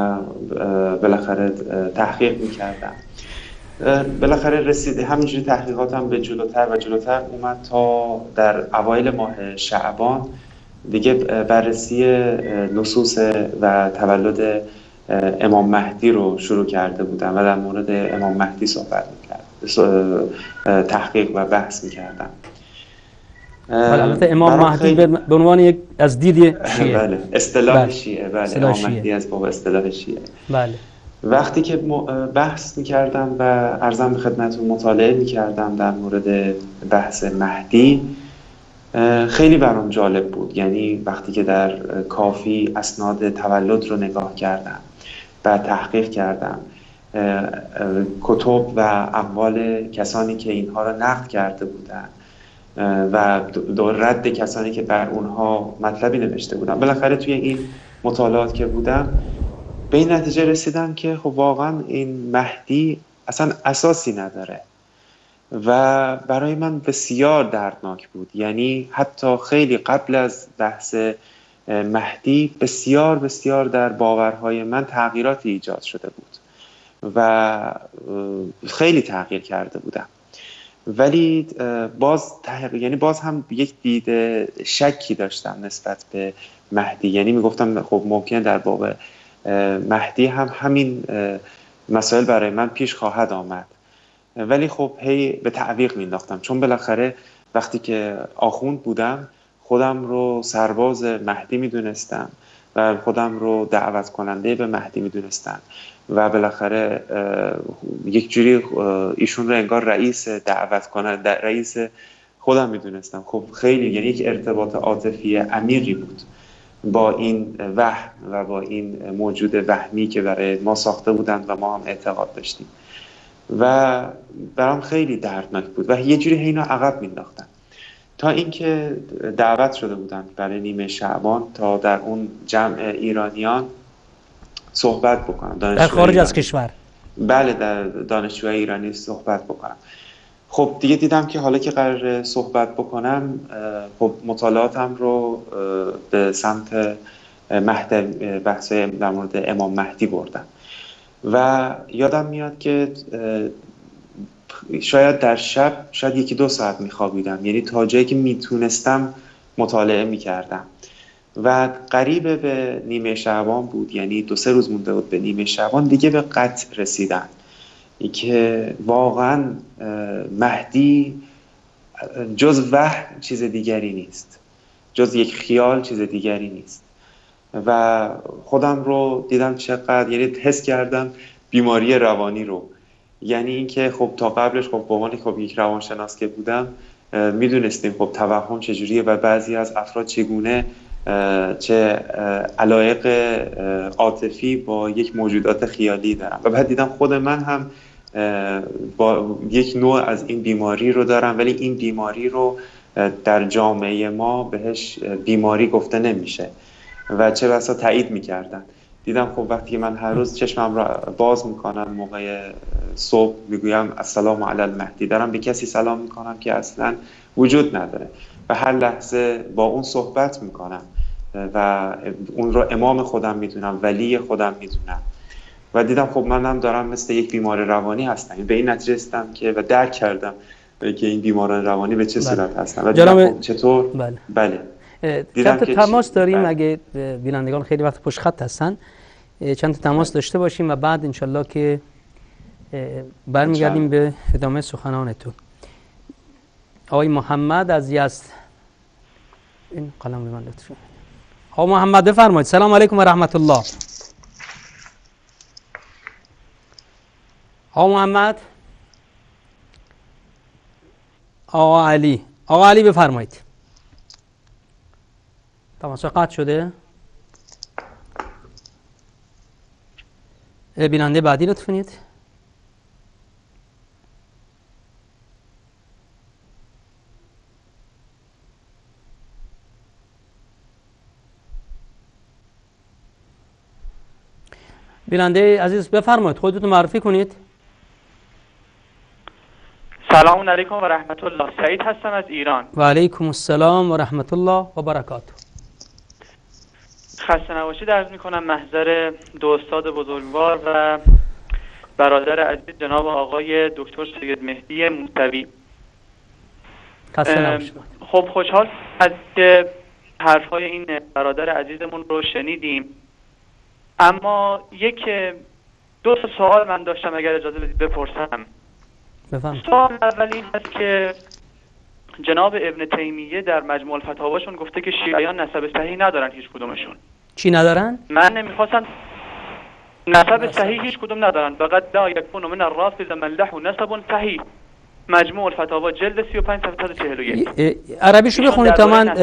بالاخره تحقیق میکردم. بالاخره رسید همینجوری تحقیقاتم به جلوتر و جلوتر اومد تا در اوایل ماه شعبان دیگه بررسی نصوص و تولد امام مهدی رو شروع کرده بودم و در مورد امام مهدی صحبت میکردم، تحقیق و بحث میکردم. البته امام مهدی به عنوان یک از دید شیعه، بله اصطلاح شیعه، بله امام مهدی از باب اصطلاح شیعه. بله. وقتی که بحث میکردم و عرضم به خدمتتون مطالعه میکردم در مورد بحث مهدی، خیلی برام جالب بود. یعنی وقتی که در کافی اسناد تولد رو نگاه کردم و تحقیق کردم، کتب و اقوال کسانی که اینها رو نقد کرده بودن و رد کسانی که بر اونها مطلبی نوشته بودن، بالاخره توی این مطالعات که بودم به این نتیجه رسیدم که خب واقعا این مهدی اصلا اساسی نداره و برای من بسیار دردناک بود. یعنی حتی خیلی قبل از بحث مهدی بسیار بسیار در باورهای من تغییراتی ایجاد شده بود و خیلی تغییر کرده بودم، ولی باز هم یک دید شکی داشتم نسبت به مهدی. یعنی میگفتم خب ممکن در باب مهدی هم همین مسائل برای من پیش خواهد آمد، ولی خب هی به تعویق مینداختم، چون بالاخره وقتی که آخوند بودم خودم رو سرباز مهدی میدونستم و خودم رو دعوت کننده به مهدی میدونستم و بالاخره یک جوری ایشون رو انگار رئیس دعوت کننده، رئیس خودم میدونستم. خب خیلی یعنی یک ارتباط عاطفی عمیقی بود با این وهم و با این موجود وهمی که برای ما ساخته بودند و ما هم اعتقاد داشتیم و برام خیلی دردناک بود و یه جوری اینو عقب مینداختم تا اینکه دعوت شده بودم برای نیمه شعبان تا در اون جمع ایرانیان صحبت بکنم، در خارج از کشور. بله، در دانشجوهای ایرانی صحبت بکنم. خب دیگه دیدم که حالا که قرار صحبت بکنم، خب مطالعاتم رو به سمت بحثای در مورد امام مهدی بردم و یادم میاد که شاید در شب شاید 1-2 ساعت میخوابیدم، یعنی تا جایی که میتونستم مطالعه میکردم و قریب به نیمه شعبان بود، یعنی 2-3 روز مونده بود به نیمه شعبان، دیگه به قطع رسیدم که واقعا مهدی جز وهم چیز دیگری نیست، جز یک خیال چیز دیگری نیست و خودم رو دیدم چقدر، یعنی حس کردم بیماری روانی رو. یعنی اینکه خب تا قبلش خب به عنوان خب یک روانشناس که بودم میدونستیم خب توهم چجوریه و بعضی از افراد چگونه چه علایق عاطفی با یک موجودات خیالی دارم و بعد دیدم خود من هم با یک نوع از این بیماری رو دارم، ولی این بیماری رو در جامعه ما بهش بیماری گفته نمیشه و چه بسا تایید میکردن. دیدم خب وقتی که من هر روز چشمم را باز میکنم موقع صبح میگویم السلام علی المهدی، دارم به کسی سلام میکنم که اصلا وجود نداره و هر لحظه با اون صحبت میکنم و اون رو امام خودم میدونم، ولی خودم میدونم و دیدم خب منم دارم مثل یک بیمار روانی هستم. به این نتیجه رسیدم که و درک کردم که این بیماران روانی به چه صورت هستن و دیدم خب چطور بله چند تا تماس داریم اگه بینندگان خیلی وقت پشت خط هستن، چند تا تماس داشته باشیم و بعد انشالله که برمیگردیم به ادامه سخنانتون. آقای محمد از یزد، این قلم به من لطفا. آقای محمد بفرمایید. سلام علیکم و رحمت الله. آقا محمد. آقا علی بفرمایید. تماس قطع شده. بیننده بعدی لطف کنید. بیننده عزیز بفرمایید، خودتون معرفی کنید. سلام علیکم و رحمت الله. سعید هستم از ایران. و علیکم السلام و رحمت الله و برکاته. خسته نباشید عرض میکنم محضر دو استاد بزرگوار و برادر عزیز جناب آقای دکتر سید مهدی موسوی. خسته نباشید. خب خوشحال از که حرفهای این برادر عزیزمون رو شنیدیم، اما دو سوال من داشتم اگر اجازه بدید بپرسم. سوال اول این هست که جناب ابن تیمیه در مجموع الفتاواشون گفته که شیعیان نسب صحیح ندارن هیچ کدومشون. چی ندارن؟ من نمیخواستم نسب صحیح هیچ کدوم ندارن. فقط لا یکون من الرافض من له نسب صحیح. مجموع الفتاوا جلد 35 صفحه 141. عربیشو بخونید تا من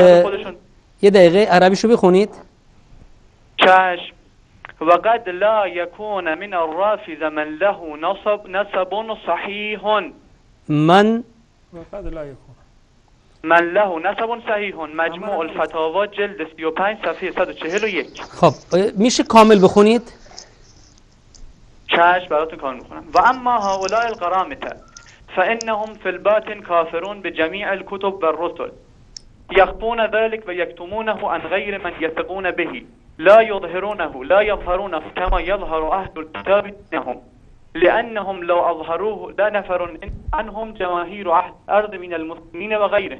یه دقیقه عربیشو بخونید. چشم. وقد لا يكون من الرافض من له نسب صحيح. من له نسب صحيح. مجموع الفتاوا جلد 35 صفحه 141. خب میشه کامل بخونید؟ چشم براتون کامل میخونم. و اما هؤلاء القرامطه فانهم في الباطن كافرون بجميع الكتب والرسل يخفون ذلك ويكتمونه عن غير من يثقون به لا يظهرونه كما يظهر أهل الكتاب منهم لأنهم لو أظهروه لنفر عنهم جماهير أرض من المسلمين وغيره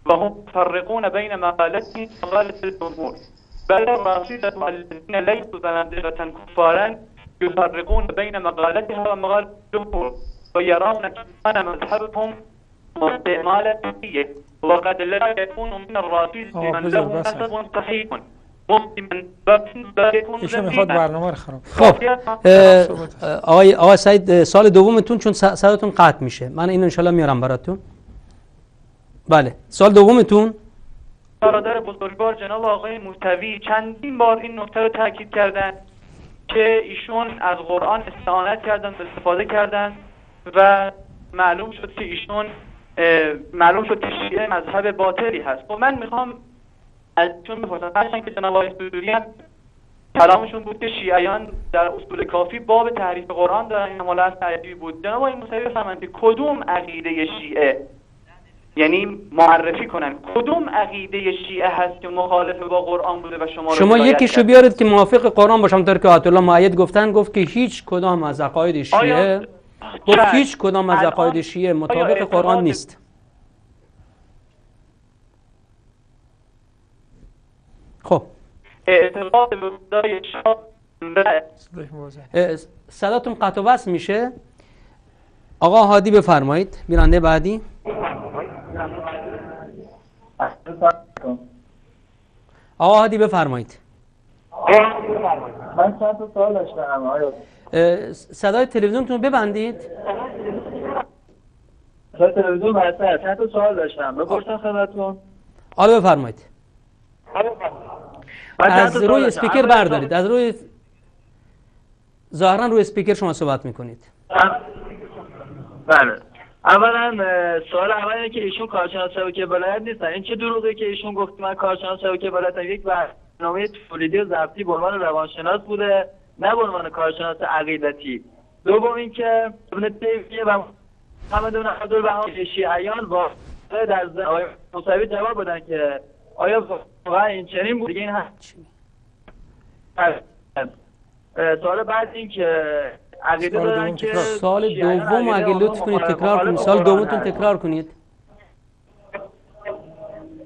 وهم يفرقون بين مقالته ومقالة الجمهور بل الرافضة الذين ليسوا زنادقة كفارا يفرقون بين مقالتها ومقالة الجمهور ويرون كان مذهبهم واستعمال التقية وقد لا يكون من الرافض من له نسب صحيح. ایشون میخواد برنامه رو خراب. خب آقای سعید سال دومتون چون صداتون قطع میشه، من اینو انشالله میارم براتون. بله سال دومتون. برادر بزرگوار جناب آقای موسوی چندین بار این نکته رو تاکید کردن که ایشون از قرآن استعانت کردن، استفاده کردن و معلوم شد که شیعه مذهب باطلی هست. خب من میخوام ازشون بپرسم، هرچند که جناب آقای سودوریان کلامشون بود که شیعیان در اصول کافی باب تحریف قرآن دارن، این مال از تعریفی بود. جناب آقای موسوی بفرمایید کدوم عقیده شیعه، یعنی معرفی کنن کدوم عقیده شیعه هست که مخالف با قرآن بوده و شما یکیشو بیارید که موافق قرآن باشه. همونطور که آیت الله مؤید گفت که هیچ کدام از عقاید شیعه هیچ کدام از عقاید شیعه مطابق قرآن نیست. خب اعتقاد به خدای شاه صداتون قطع و وصل میشه. آقا هادی بفرمایید. بیننده بعدی. آقا هادی بفرمایید. من چند تا سوال داشتم. صدای تلویزیونتون ببندید. تلویزیون بسته. چند تا سوال داشتم بپرسم خدمتتون. حالا بفرمایید. از روی اسپیکر بردارید. از روی ظاهرا روی اسپیکر شما صحبت میکنید. بله. اولا سوال اول اینه که ایشون کارشناس شبکه ولایت نیستن. این چه دروغه که ایشون گفت من کارشناس شبکه ولایتم. یک برنامه تولیدی و ضبطی به عنوان روانشناس بوده، نه به عنوان کارشناس عقیدتی. دوم اینکه ابن تیمیه و محمد بن عبدالوهاب شیعیان واقعا در آقای موسوی جواب بدن که آیا واقعا این چنین بود؟ دیگه این هست. سوال بعد این که عقیده دارن که سال دوم اگه لطف کنید تکرار کنید، سال دومتون تکرار کنید.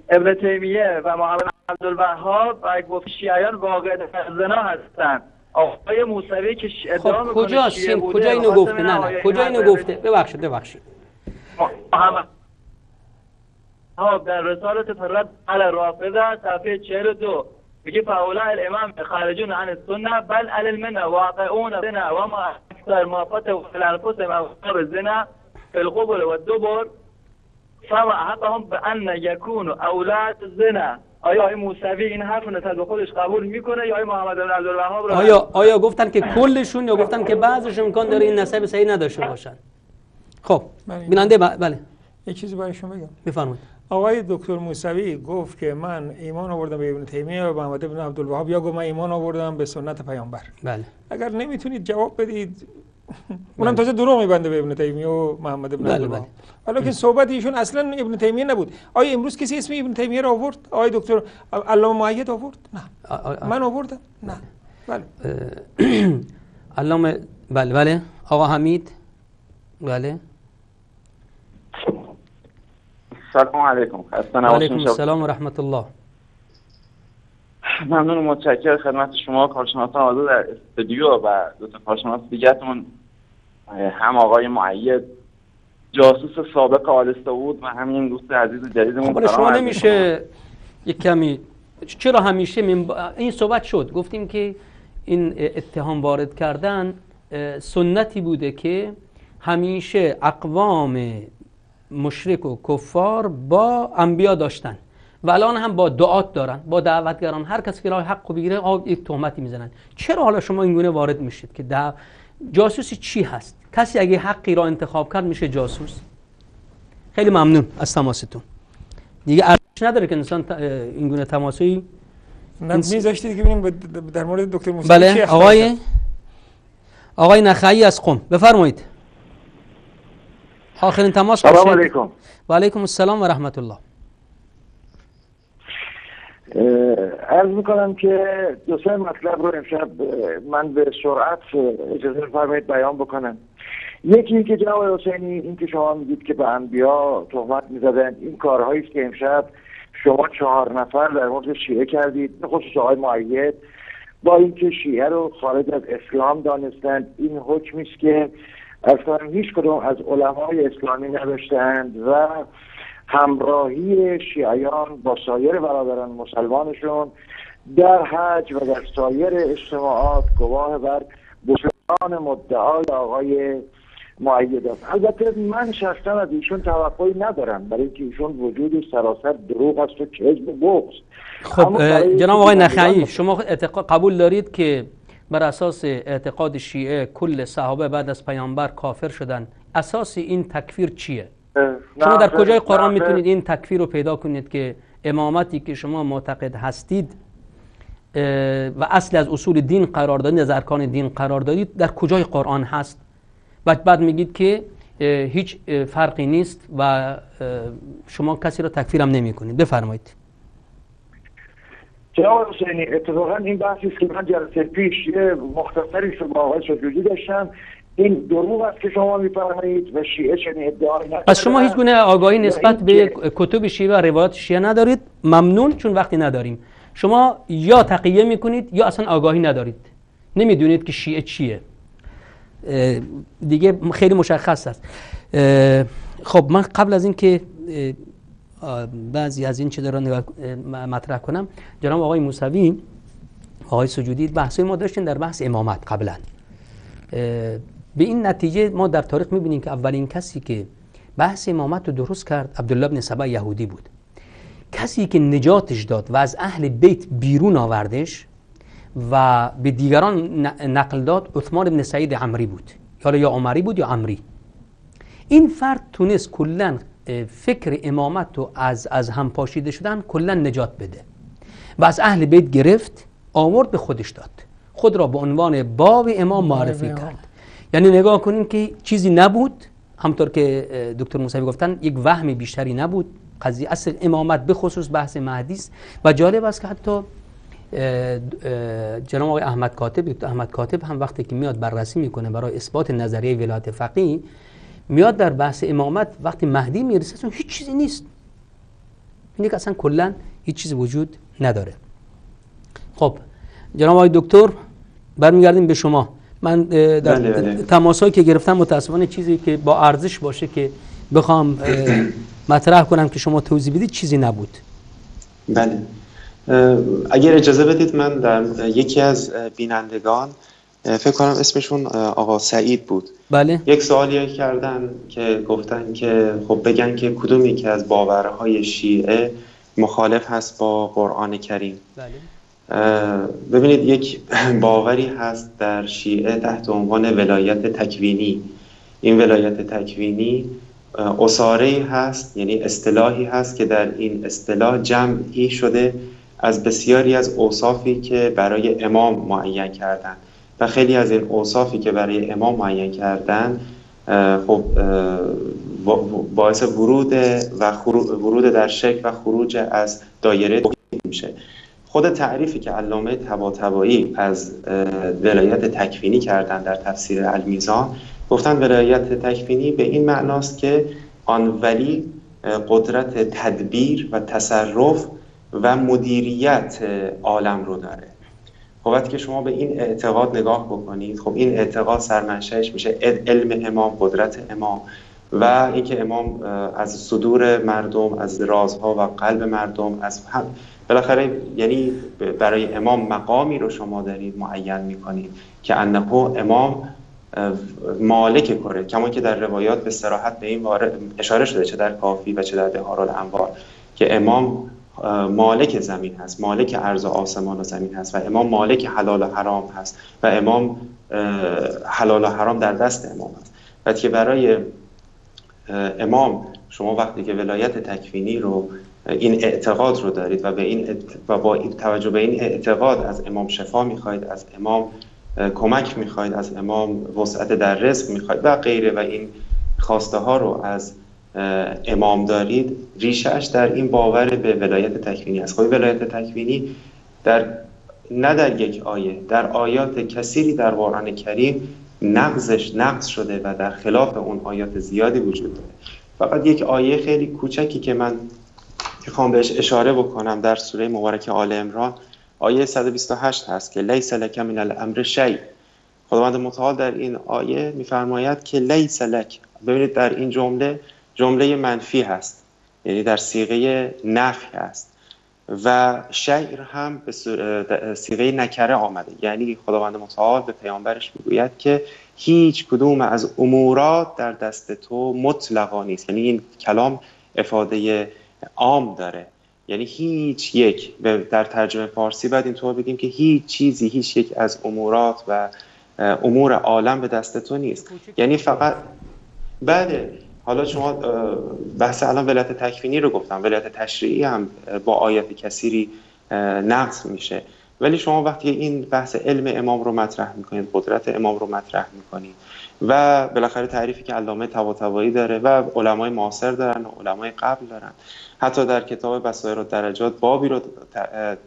ابن تیمیه و محمد بن عبدالوهاب و گفت شیعیان واقع در زنا هستن. آقای موسوی که ادعا میکنه کجاست؟ شیعه بوده، کجا اینو گفته؟ نه کجا اینو گفته؟ ببخشید محمد در رسالة فرد على الرافضة صفحه 42 میگه فاولای الامام خارجون عن السنه بل على المنه واقعون بنا وما اكثر ما فتوا في الانفسهم او الزنا في القبل والدبر فما حقهم بان يكونوا اولاد الزنا. آیا موسوی این حرف نسبت به خودش قبول میکنه یا محمد بن عبدالوهاب آیا گفتن که کلشون یا گفتن که بعضش امکان داره این نسب صحیح نداشته باشن؟ خب بیننده بله یه چیزی برایشون بگم. بفرمایید. آقای دکتر موسوی گفت که من ایمان آوردم به ابن تیمیه و محمد بن عبدالوهاب، یا گفت من ایمان آوردم به سنت پیامبر. بله. اگر نمیتونید جواب بدید اونم تازه دروغ میبنده به ابن تیمیه و محمد بن عبدالوهاب. حالا که صحبت ایشون اصلا ابن تیمیه نبود. آیا امروز کسی اسم ابن تیمیه را آورد؟ آقای دکتر علامه مؤید آورد؟ نه. من آوردم؟ نه. بله. علامه بله آقا حمید بله. سلام علیکم. علیکم السلام و رحمت الله. ممنون و متشکرم خدمت شما کارشناسان حاضر در استودیو و دو تا کارشناس دیگه‌تون، هم آقای مؤید جاسوس سابق آل سعود و همین دوست عزیز جدیدمون. خب شما نمیشه یک کمی چرا همیشه این صحبت شد گفتیم که این اتهام وارد کردن سنتی بوده که همیشه اقوام مشرک و کفار با انبیا داشتن و الان هم با دعات دارن، با دعوتگران، هر کس که راه حق بگیره یک تهمتی میزنن. چرا حالا شما اینگونه وارد میشید که جاسوسی چی هست؟ کسی اگه حقی را انتخاب کرد میشه جاسوس؟ خیلی ممنون از تماستون. دیگه ارزش نداره که انسان اینگونه تماسی میذاشتید که ببینیم در مورد دکتر موسوی بله. آقای نخعی از قم بفرمایید. آخرین تماس. سلام علیکم. و علیکم السلام و رحمت الله. عرض میکنم که دو سه مطلب رو امشب من به سرعت اجازه فرمایید بیان بکنم. یکی که جناب حسینی این که شما میگید که به انبیا تهمت میزدن، این کارهایی است که امشب شما 4 نفر در مورد شیعه کردید، به خصوص آقای مؤید، با اینکه شیعه رو خارج از اسلام دانستند. این حکمی است که اصلا هیچ کدوم از علمای اسلامی نداشتند و همراهی شیعیان با سایر برادران مسلمانشون در حج و در سایر اجتماعات گواه بر بطلان مدعای آقای مؤید است. البته من شخصا از ایشون توقعی ندارم، برای اینکه ایشون وجود سراسر دروغ است و کذب و بغض. خب جناب آقای نخعی، شما قبول دارید که بر اساس اعتقاد شیعه کل صحابه بعد از پیامبر کافر شدن؟ اساس این تکفیر چیه؟ شما در کجای قرآن میتونید این تکفیر رو پیدا کنید که امامتی که شما معتقد هستید و اصل از اصول دین قرار دادید، از ارکان دین قرار دادید، در کجای قرآن هست؟ بعد میگید که هیچ فرقی نیست و شما کسی رو تکفیر هم نمی کنید. بفرمایید. جناب حسینی، اتفاقا این بحثی که من جلسه پیش یه مختصری رو با آقای سجودی داشتم، این دروغ است که شما میفرمایید و شیعه چنین ادعایی نداره. پس شما هیچ گونه آگاهی نسبت به کتب شیعه و روایات شیعه ندارید؟ ممنون، چون وقتی نداریم. شما یا تقیه میکنید یا اصلا آگاهی ندارید، نمیدونید که شیعه چیه. دیگه خیلی مشخص است. خب من قبل از این که بعضی از این چیزا رو مطرح کنم، جناب آقای موسوی، آقای سجودی، بحثی ما داشتیم در بحث امامت قبلا. به این نتیجه ما در تاریخ میبینیم که اولین کسی که بحث امامت رو درست کرد عبدالله بن سبا یهودی بود. کسی که نجاتش داد و از اهل بیت بیرون آوردش و به دیگران نقل داد عثمان بن سعید عمری بود، یا عمری بود یا عمری. این فرد تونست کلا فکر امامت رو از هم پاشیده شدن کلا نجات بده و از اهل بیت گرفت آورد به خودش داد، خود را به عنوان باب امام معرفی کرد. یعنی نگاه کنین که چیزی نبود، همطور که دکتر موسوی گفتن یک وهم بیشتری نبود. قضیه اصل امامت به خصوص بحث مهدی است و جالب است که حتی جناب آقای احمد کاتب، دکتر احمد کاتب هم وقتی که میاد بررسی میکنه برای اثبات نظریه ولایت فقیه، میاد در بحث امامت وقتی مهدی میرسه اصلا هیچ چیزی نیست، اینه که اصلا کلا هیچ چیزی وجود نداره. خب جناب آقای دکتر برمیگردیم به شما. من در تماسایی که گرفتم متاسفانه چیزی که با ارزش باشه که بخوام مطرح کنم که شما توضیح بدید چیزی نبود. بله، اگر اجازه بدید من در یکی از بینندگان فکر کنم اسمشون آقا سعید بود، بله، یک سوالی کردن که گفتن که خب بگن که کدوم یکی از باورهای شیعه مخالف هست با قرآن کریم. بله. ببینید یک باوری هست در شیعه تحت عنوان ولایت تکوینی. این ولایت تکوینی اساره‌ای هست، یعنی اصطلاحی هست که در این اصطلاح جمعی شده از بسیاری از اوصافی که برای امام معین کردن و خیلی از این اوصافی که برای امام معین کردن خب باعث ورود در شرک و خروج از دایره توحید میشه. خود تعریفی که علامه طباطبایی از ولایت تکوینی کردن در تفسیر المیزان، گفتن ولایت تکوینی به این معناست که آن ولی قدرت تدبیر و تصرف و مدیریت عالم رو داره. خب وقتی که شما به این اعتقاد نگاه بکنید، خب این اعتقاد سرمنشأش میشه علم امام، قدرت امام و اینکه امام از صدور مردم، از رازها و قلب مردم، از بالاخره یعنی برای امام مقامی رو شما دارید معین میکنید که انه امام مالک کره، کما که در روایات به صراحت به این اشاره شده چه در کافی و چه در بهارالانوار که امام مالک زمین هست، مالک ارض و آسمان و زمین هست و امام مالک حلال و حرام هست و امام حلال و حرام در دست امام هست. و که برای امام شما وقتی که ولایت تکوینی رو این اعتقاد رو دارید و با توجه به این اعتقاد از امام شفا میخواید، از امام کمک میخواید، از امام وسعت در رزق میخواید و غیره و این خواسته ها رو از امام دارید، ریشه‌اش در این باور به ولایت تکوینی است. خب ولایت تکوینی نه در یک آیه، در آیات کثیری در قرآن کریم نقض شده و در خلاف اون آیات زیادی وجود داره. فقط یک آیه خیلی کوچکی که من میخوام بهش اشاره بکنم در سوره مبارکه آل عمران، آیه 128 هست که لیس لک من الامر شیء. خداوند متعال در این آیه میفرماید که لیس لک، ببینید در این جمله منفی هست، یعنی در صیغه نفی هست و شیء هم به صیغه نکره آمده، یعنی خداوند متعال به پیامبرش میگوید که هیچ کدوم از امورات در دست تو مطلقا نیست. یعنی این کلام افاده عام داره، یعنی هیچ یک، در ترجمه فارسی باید اینطور بگیم که هیچ چیزی، هیچ یک از امورات و امور عالم به دست تو نیست. یعنی فقط بله. حالا شما بحث الان ولایت تکوینی رو گفتم، ولایت تشریعی هم با آیات کثیری نقض میشه، ولی شما وقتی این بحث علم امام رو مطرح میکنید، قدرت امام رو مطرح میکنید و بالاخره تعریفی که علامه طباطبایی داره و علمای معاصر دارن و علمای قبل دارن، حتی در کتاب بصائر الدرجات بابی رو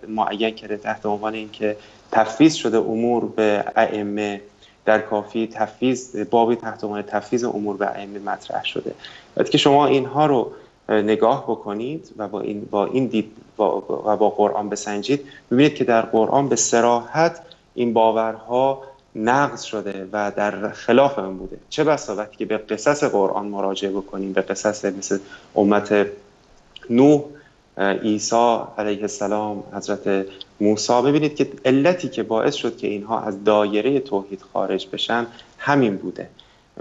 معین کرده تحت عنوان این که تفویض شده امور به ائمه، در کافی تفویض، بابی تحت عنوان تفویض امور به ائمه مطرح شده. وقتی که شما اینها رو نگاه بکنید و با این دید و با قرآن بسنجید، ببینید که در قرآن به صراحت این باورها نقض شده و در خلاف اون بوده. چه بسا وقتی که به قصص قرآن مراجعه بکنیم، به قصص مثل امت نوح، عیسی علیه السلام، حضرت موسی، ببینید که علتی که باعث شد که اینها از دایره توحید خارج بشن همین بوده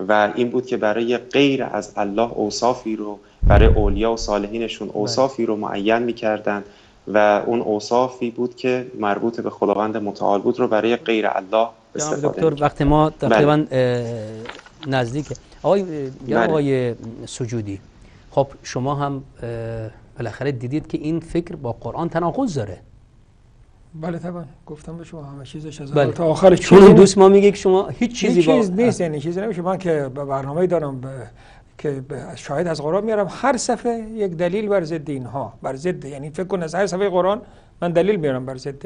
و این بود که برای غیر از الله اوصافی رو، برای اولیا و صالحینشون اوصافی رو معین می‌کردن و اون اوصافی بود که مربوط به خداوند متعال بود رو برای غیر الله استفاده دکتر وقت ما تقریبا نزدیکه. آقای سجودی، خب شما هم بالاخره دیدید که این فکر با قرآن تناقض داره. بله طبعا گفتم به شما همه چیزش از بله. تا آخر چون دوست ما میگه که شما هیچ چیزی نیست، یعنی چیزی نمیشه. من که برنامه‌ای دارم که شاهد از قرآن میارم، هر صفحه یک دلیل بر ضد اینها، بر ضد، یعنی فکر کن از هر صفحه قرآن من دلیل میارم بر ضد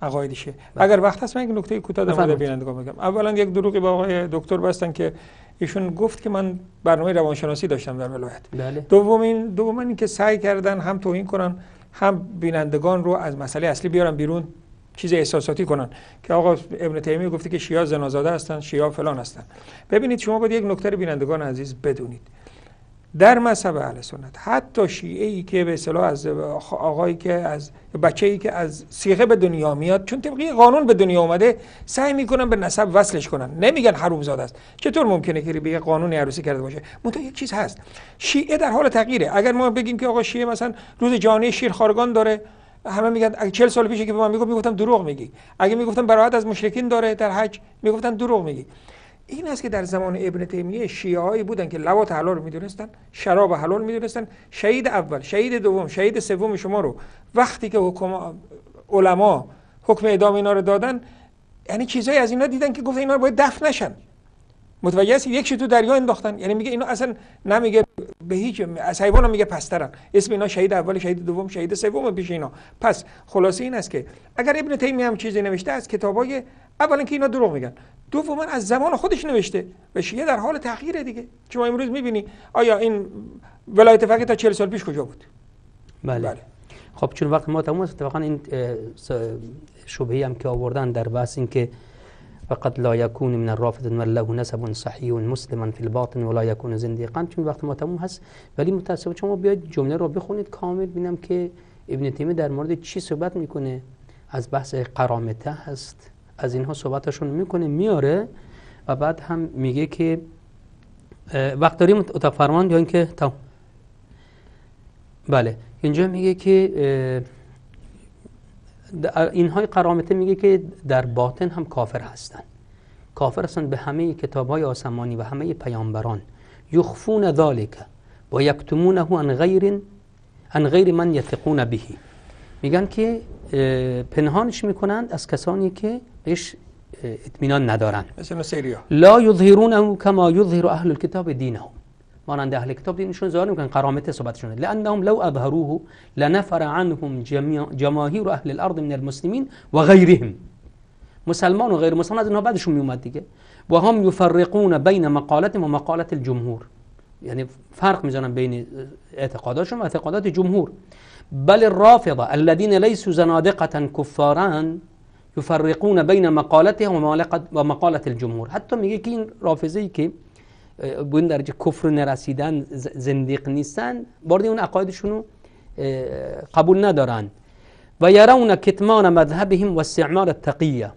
عقایدشه. اگر وقت هست من یک نکته کوتاه در مورد بینندگان بگم. اولا یک دروغی با آقای دکتر بستن که ایشون گفت که من برنامه روانشناسی داشتم در ولایت. بله. دومین این که سعی کردن هم توهین کنن هم بینندگان رو از مسئله اصلی بیارن بیرون، چیز احساساتی کنن که آقا ابن تیمیه گفته که شیعه زنازاده هستن، شیعه فلان هستن. ببینید شما باید یک نکته بینندگان عزیز بدونید، در مذهب اهل سنت حتی شیعه‌ای که به اصطلاح از آقایی که از بچه‌ای که از صیغه به دنیا میاد چون طبقی قانون به دنیا اومده سعی میکنن به نسب وصلش کنن، نمیگن حرومزاده است. چطور ممکنه که به قانون عروسی کرده باشه؟ منتها یک چیز هست، شیعه در حال تغییره. اگر ما بگیم که آقا شیعه مثلا روز جهانی شیرخوارگان داره، همه میگن اگه 40 سال پیشه که به من میگفتم دروغ میگی. اگه میگفتم برائت از مشرکین داره در حج، میگفتن دروغ میگی. این است که در زمان ابن تیمیه شیعه‌ای بودن که لواط حلال میدونستن، شراب حلال میدونستن. شهید اول، شهید دوم، شهید سوم شما رو وقتی که علما حکم اعدام اینا رو دادن، یعنی چیزایی از اینا دیدن که گفتن اینا باید دفن نشن. متوجه هستی؟ یکشو تو دریا انداختن. یعنی میگه اینا اصلا نمیگه به هیچ از حیوان میگه پسترن. اسم اینا شهید اول، شهید دوم، شهید سوم پیش اینا. پس خلاصه این است که اگر ابن تیمیه هم چیزی نوشته از کتابای، اولا که اینا دروغ میگن، دوما از زمان خودش نوشته و شیعه در حال تغییره دیگه. شما امروز میبینی آیا این ولایت فقیه تا 40 سال پیش کجا بود؟ بله. خب چون وقت ما تمام است، اتفاقا این شبهه‌ای هم که آوردن در بحث این که فقط لا یکون من الرافضه من له نسب صحیح مسلما فی الباطن ولا یکون زندیقا، چون وقت ما تمام هست. ولی متأسفانه شما بیاید جمله رو بخونید کامل ببینم که ابن تیمیه در مورد چی صحبت میکنه. از بحث قرامته هست، از اینها صحبتشون میکنه میاره و بعد هم میگه که وقت داریم اتاق فرمان یا اینکه بله اینجا میگه که اینهای قرامته میگه که در باطن هم کافر هستن، کافر هستن به همه کتابهای آسمانی و همه پیامبران. یخفون ذالک و یکتمونه عن غیر من یثقون به، میگن که پنهانش میکنند از کسانی که بهش اطمینان ندارن. مثلا سیریا لا یظهرونه کما یظهر اهل الكتاب دینهم، مانند اهل کتاب دینشون ظاهر میکنن، قرامت صحبتشون. لانهم لو اظهروه لنفر عنهم جماهیر اهل الارض من المسلمین و غیرهم، مسلمان و غیر مسلمان از اینها بعدشون میومد دیگه. و هم یفرقون بین مقالتهم و مقالت الجمهور، یعنی فرق میزنن بین اعتقاداتشون و اعتقادات جمهور. بل الرافضه الذين ليسوا زنادقه كفارا یفرقون بین مقالتهم و مقالت الجمهور. حتی میگه که این رافضه‌ای که به این درجه کفر نرسیدن، زندیق نیستن، وارد اون عقایدشونو قبول ندارن. و یرون کتمان مذهبهم و استعمال التقیه،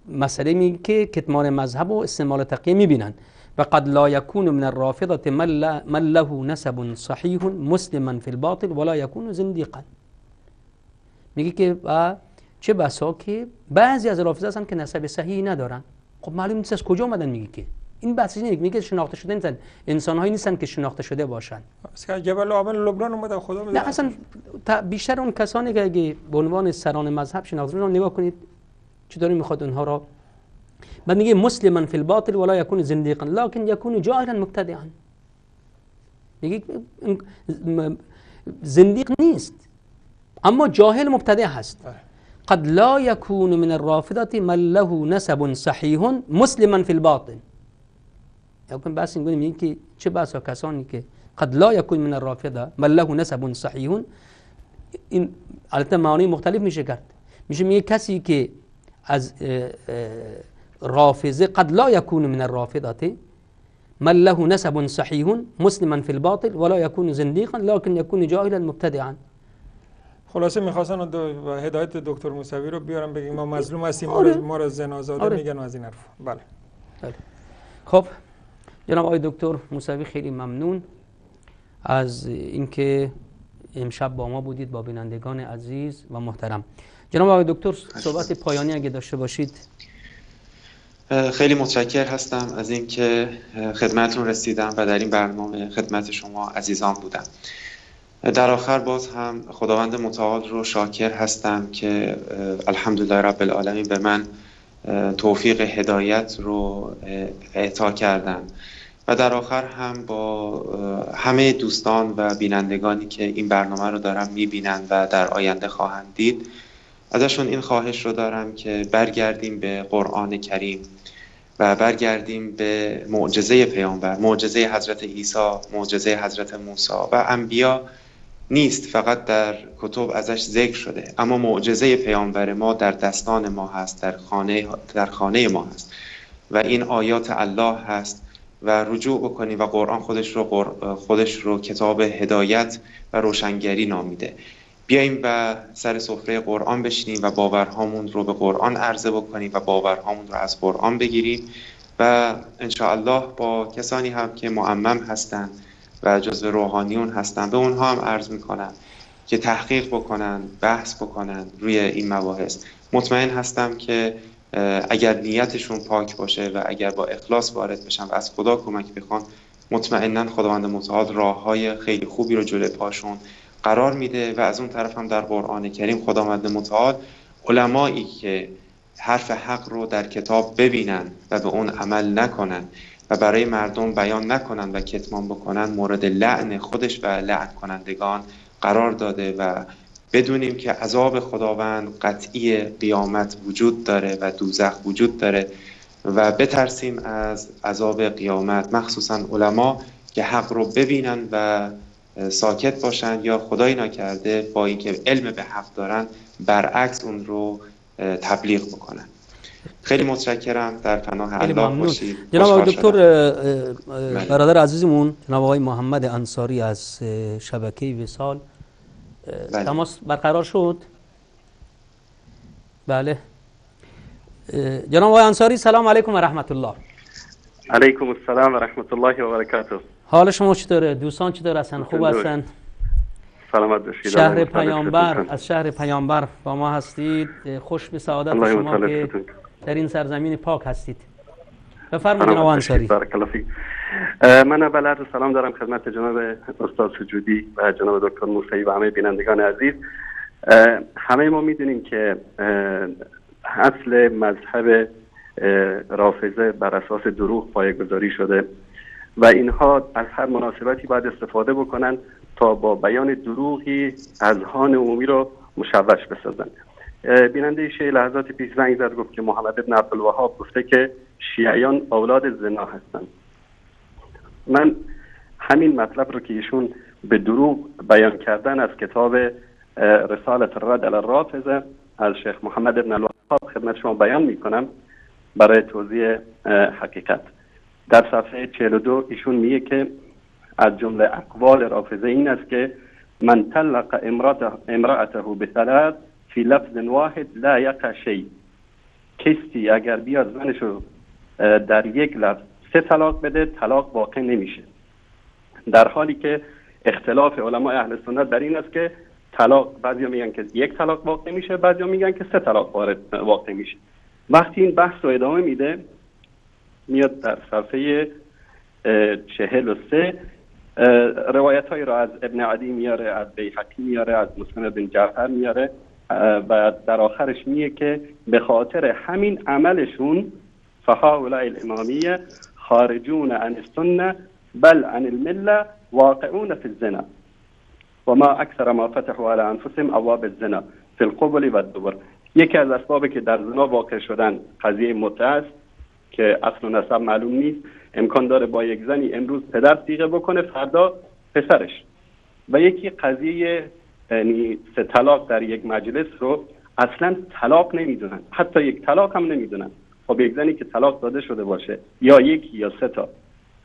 مسئله میگه که کتمان مذهب و استعمال تقیه میبینن. و قد لا یکون من الرافضه من له نسب صحیح مسلما فی الباطل ولا یکون زندیقا. میگه که چه بسا که بعضی از رافضه هستن که نسب صحیحی ندارن. خب معلوم نیست از کجا اومدن. میگه که این بحثی نیست، میگه شناخته شده نیستن، انسان‌هایی نیستن که شناخته شده باشن. از جبل عامل لبنان اومده خدا میدونه. نه اصلا بیشتر اون کسانی که اگه به عنوان سران مذهب شناخته شدن، نگاه کنید چطوری میخواد اونها را. بعد میگه مسلما فی الباطل ولا یکون زندیقا لكن یکون جاهلا مبتدعا. میگه زندیق نیست اما جاهل مبتدع هست. قد لا يكون من الرافضة من له نسب صحيح مسلما في الباطن. یعنی بس این میگه که چه بسا کسانی که قد لا يكون من الرافضة من له نسب صحيح، این البته معانی مختلف میشه کرد. میگه کسی که از رافضه قد لا يكون من الرافضة من له نسب صحيح مسلما في الباطل ولا يكون زنديقا لكن يكون جاهلا مبتدعا. خلاصه میخواستن هدایت دکتر موسوی رو بیارم بگیم ما مظلوم هستیم، ما رو زنازاده میگن و از این حرف. بله. خب جناب آقای دکتر موسوی خیلی ممنون از اینکه امشب با ما بودید، با بینندگان عزیز و محترم. جناب آقای دکتر صحبت پایانی اگه داشته باشید. خیلی متشکر هستم از اینکه خدمتتون رسیدم و در این برنامه خدمت شما عزیزان بودم. در آخر باز هم خداوند متعال رو شاکر هستم که الحمدلله رب العالمین به من توفیق هدایت رو اعطا کردن و در آخر هم با همه دوستان و بینندگانی که این برنامه رو دارن میبینن و در آینده خواهند دید ازشون این خواهش رو دارم که برگردیم به قرآن کریم و برگردیم به معجزه پیامبر، معجزه حضرت عیسی، معجزه حضرت موسی و انبیا نیست فقط در کتب ازش ذکر شده، اما معجزه پیامبر ما در دستان ما هست، در خانه ما هست و این آیات الله هست و رجوع بکنیم و قرآن خودش رو کتاب هدایت و روشنگری نامیده. بیاییم و سر سفره قرآن بشینیم و باورهامون رو به قرآن عرضه بکنیم و باورهامون رو از قرآن بگیریم و انشاءالله با کسانی هم که معمم هستن و جزو روحانیون هستن به اونها هم عرض میکنم که تحقیق بکنن، بحث بکنن روی این مباحث. مطمئن هستم که اگر نیتشون پاک باشه و اگر با اخلاص وارد بشن و از خدا کمک بخوان، مطمئناً خداوند متعال راههای خیلی خوبی رو جلوی پاشون قرار میده و از اون طرف هم در قرآن کریم خداوند متعال علمایی که حرف حق رو در کتاب ببینن و به اون عمل نکنن و برای مردم بیان نکنن و کتمان بکنن مورد لعن خودش و لعن کنندگان قرار داده و بدونیم که عذاب خداوند قطعی قیامت وجود داره و دوزخ وجود داره و بترسیم از عذاب قیامت، مخصوصا علما که حق رو ببینن و ساکت باشن یا خدایی نکرده با اینکه علم به حق دارن برعکس اون رو تبلیغ بکنن. خیلی متشکرم، در پناه الله باشید. جناب دکتر برادر عزیزمون جناب آقای محمد انصاری از شبکه وصال تماس برقرار شد. بله جناب آقای انصاری، سلام علیکم و رحمت الله. علیکم السلام و رحمت الله و برکاته. حال شما چطوره؟ دوستان چطور هستن؟ خوب هستن؟ سلامت باشید. شهر پیامبر، از شهر پیامبر با ما هستید. خوش به سعادت شما که در این سرزمین پاک هستید. بفرمایید جناب انصاری. بارک الله فیک. من اول سلام دارم خدمت جناب استاد سجودی و جناب دکتر موسوی و همه بینندگان عزیز. همه ما میدونیم که اصل مذهب رافضه بر اساس دروغ پایه‌گذاری شده و اینها از هر مناسبتی باید استفاده بکنن تا با بیان دروغی اذهان عمومی رو مشوش بسازن. بیننده شیعه لحظات پیش زنگ زد گفت که محمد ابن عبدالوهاب گفته که شیعیان اولاد زنا هستند. من همین مطلب رو که ایشون به دروغ بیان کردن از کتاب رسالت الرد علی الرافضه از شیخ محمد ابن الوهاب خدمت شما بیان میکنم برای توضیح حقیقت. در صفحه 42 ایشون میگه که از جمله اقوال رافضه این است که من طلق امرأته بثلاث فی لفظ واحد لا یقع شیء. کسی اگر بیاد زنشو در یک لفظ 3 طلاق بده، طلاق واقع نمیشه، در حالی که اختلاف علمای اهل سنت در این است که طلاق، بعضیا میگن که 1 طلاق واقع میشه، بعضیا میگن که 3 طلاق واقع میشه. وقتی این بحث رو ادامه میده میاد در صفحه 43 روایت های را از ابن عدی میاره، از بیهقی میاره، از مسلم بن جعفر میاره و در آخرش میگه که به خاطر همین عملشون فهؤلاء الامامیه خارجون عن السنه بل عن المله واقعون فی الزنا و ما اکثر ما فتحوا علی انفسهم ابواب الزنا فی القبل و الدبر. یکی از اسبابی که در زنا واقع شدن قضیه متعه است که اصل و نسب معلوم نیست. امکان داره با یک زنی امروز پدر صیغه بکنه فردا پسرش. و یکی قضیه یعنی 3 طلاق در یک مجلس رو اصلا طلاق نمیدونن، حتی 1 طلاق هم نمیدونن. خب یک زنی که طلاق داده شده باشه یا 1 یا 3 تا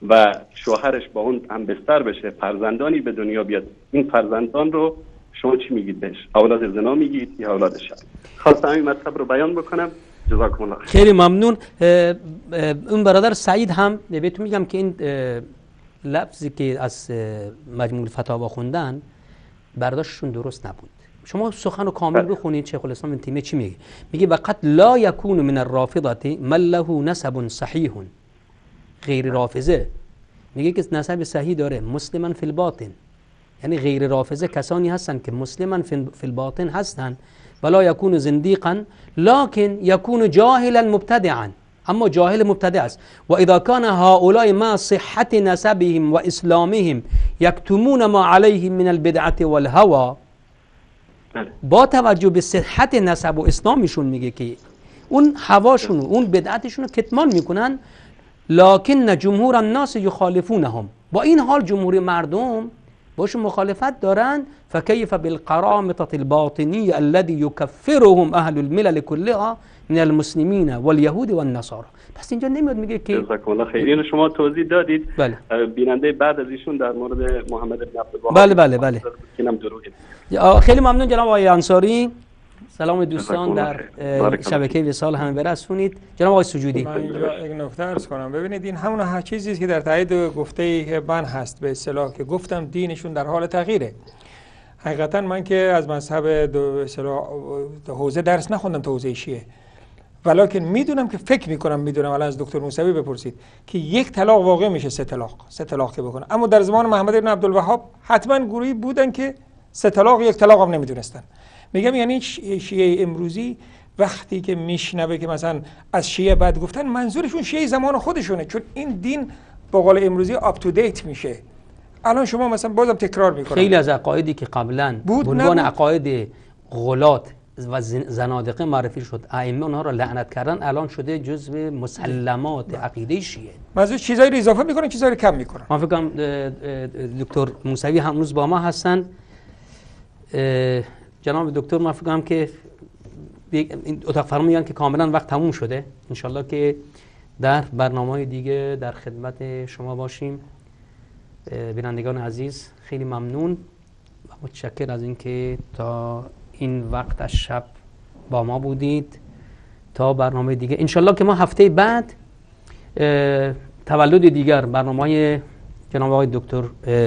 و شوهرش با اون هم بستر بشه، فرزندانی به دنیا بیاد، این فرزندان رو شما چی میگید بهش؟ اولاد زنا میگید یا اولاد شر؟ خواستم این مطلب رو بیان بکنم. جزاکم الله خیر. خیلی ممنون. اون برادر سعید هم بهتون میگم که این لفظی که از مجموع فتاوا خوندن برداشتشون درست نبود. شما سخن رو کامل بخونید. شیخ الاسلام ابن تیمیه چی میگه؟ میگه وقد لا یکون من الرافضه من له نسب صحیح. غیر رافضه میگه که نسب صحیح داره، مسلما فی الباطن، یعنی غیر رافضه کسانی هستند که مسلما فی الباطن هستند ولا یکون زندیقا لکن یکون جاهلا مبتدعا، اما جاهل مبتدع است. و اذا کان هؤلاء ما صحت نسبهم و اسلامهم یکتمون ما علیهم من البدعه والهوى، با توجه به صحت نسب و اسلامشون میگه که اون هواشون اون بدعتشون رو کتمان میکنن، لکن جمهور الناس یخالفونهم، با این حال جمهور مردم باشون مخالفت دارن. فکیف بالقرامطه الباطنیه الذی یکفرهم اهل الملل کلها من المسلمین والیهود والنصارى. پس اینجا نمیاد میگه که جزاکم الله خیر. اینو شما توضیح دادید. بله. بیننده بعد از ایشون در مورد محمد بن عبدالوهاب. بله بله بله. اینم دروغه. خیلی ممنون جناب آقای انصاری. سلام دوستان در شبکه وصال همه برسونید. جناب آقای سجودی، من اینجا یک نکته عرض کنم. ببینید این همون هر چیزی که در تایید گفته من هست، به اصطلاح که گفتم دینشون در حال تغییره. حقیقتا من که از مذهب حوزه درس نخوندم تا حوزه شیعه، ولیکن میدونم که فکر میکنم میدونم، الان از دکتر موسوی بپرسید که یک طلاق واقع میشه سه طلاق که بکنه. اما در زمان محمد بن عبدالوهاب حتما گروهی بودن که سه طلاق یک طلاق هم نمیدونستن. میگم یعنی شیعه امروزی وقتی که میشنوه که مثلا از شیعه بعد گفتن، منظورشون شیعه زمان خودشونه، چون این دین با قول امروزی آپ تو دیت میشه. الان شما مثلا بازم تکرار میکنم، خیلی از عقایدی که قبلا به عنوان عقاید غلات و زنادقه معرفی شد، ائمه اونها رو لعنت کردن، الان شده جزء مسلمات عقیده شیعه. منظور چیزایی رو اضافه میکنن، چیزایی رو کم میکنن. من فکر کنم دکتر موسوی هنوز با ما هستن. جناب دکتر، من فکر کنم که این اتاق فرمان میگن که کاملا وقت تموم شده. انشالله که در برنامه‌های دیگه در خدمت شما باشیم. بینندگان عزیز خیلی ممنون و متشکر از اینکه تا این وقت از شب با ما بودید. تا برنامه دیگه انشالله که ما هفته بعد تولد دیگر برنامه جناب آقای دکتر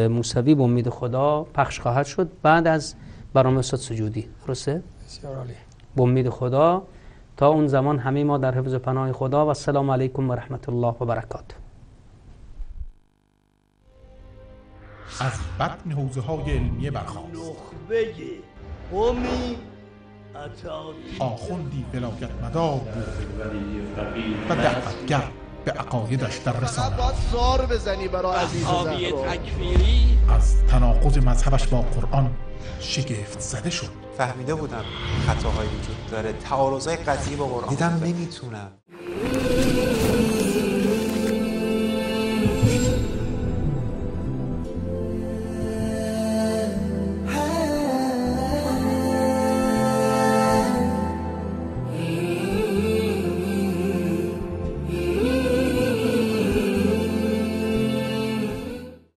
موسوی به امید خدا پخش خواهد شد بعد از برنامه استاد سجودی. درسته؟ بسیار عالی. به امید خدا تا اون زمان همه ما در حفظ و پناه خدا و السلام علیکم و رحمت الله و برکاته. از بطن حوزه های علمیه برخاست نخبه قومی آخوندی ولایت مدار بود و دعوتگر به عقایدش در رسانه. باید زار بزنی برای عزیز تکفیری از تناقض مذهبش با قرآن شگفت زده شد. فهمیده بودم خطاهایی وجود داره، تعارضای قطعی با قرآن دیدم نمیتونم.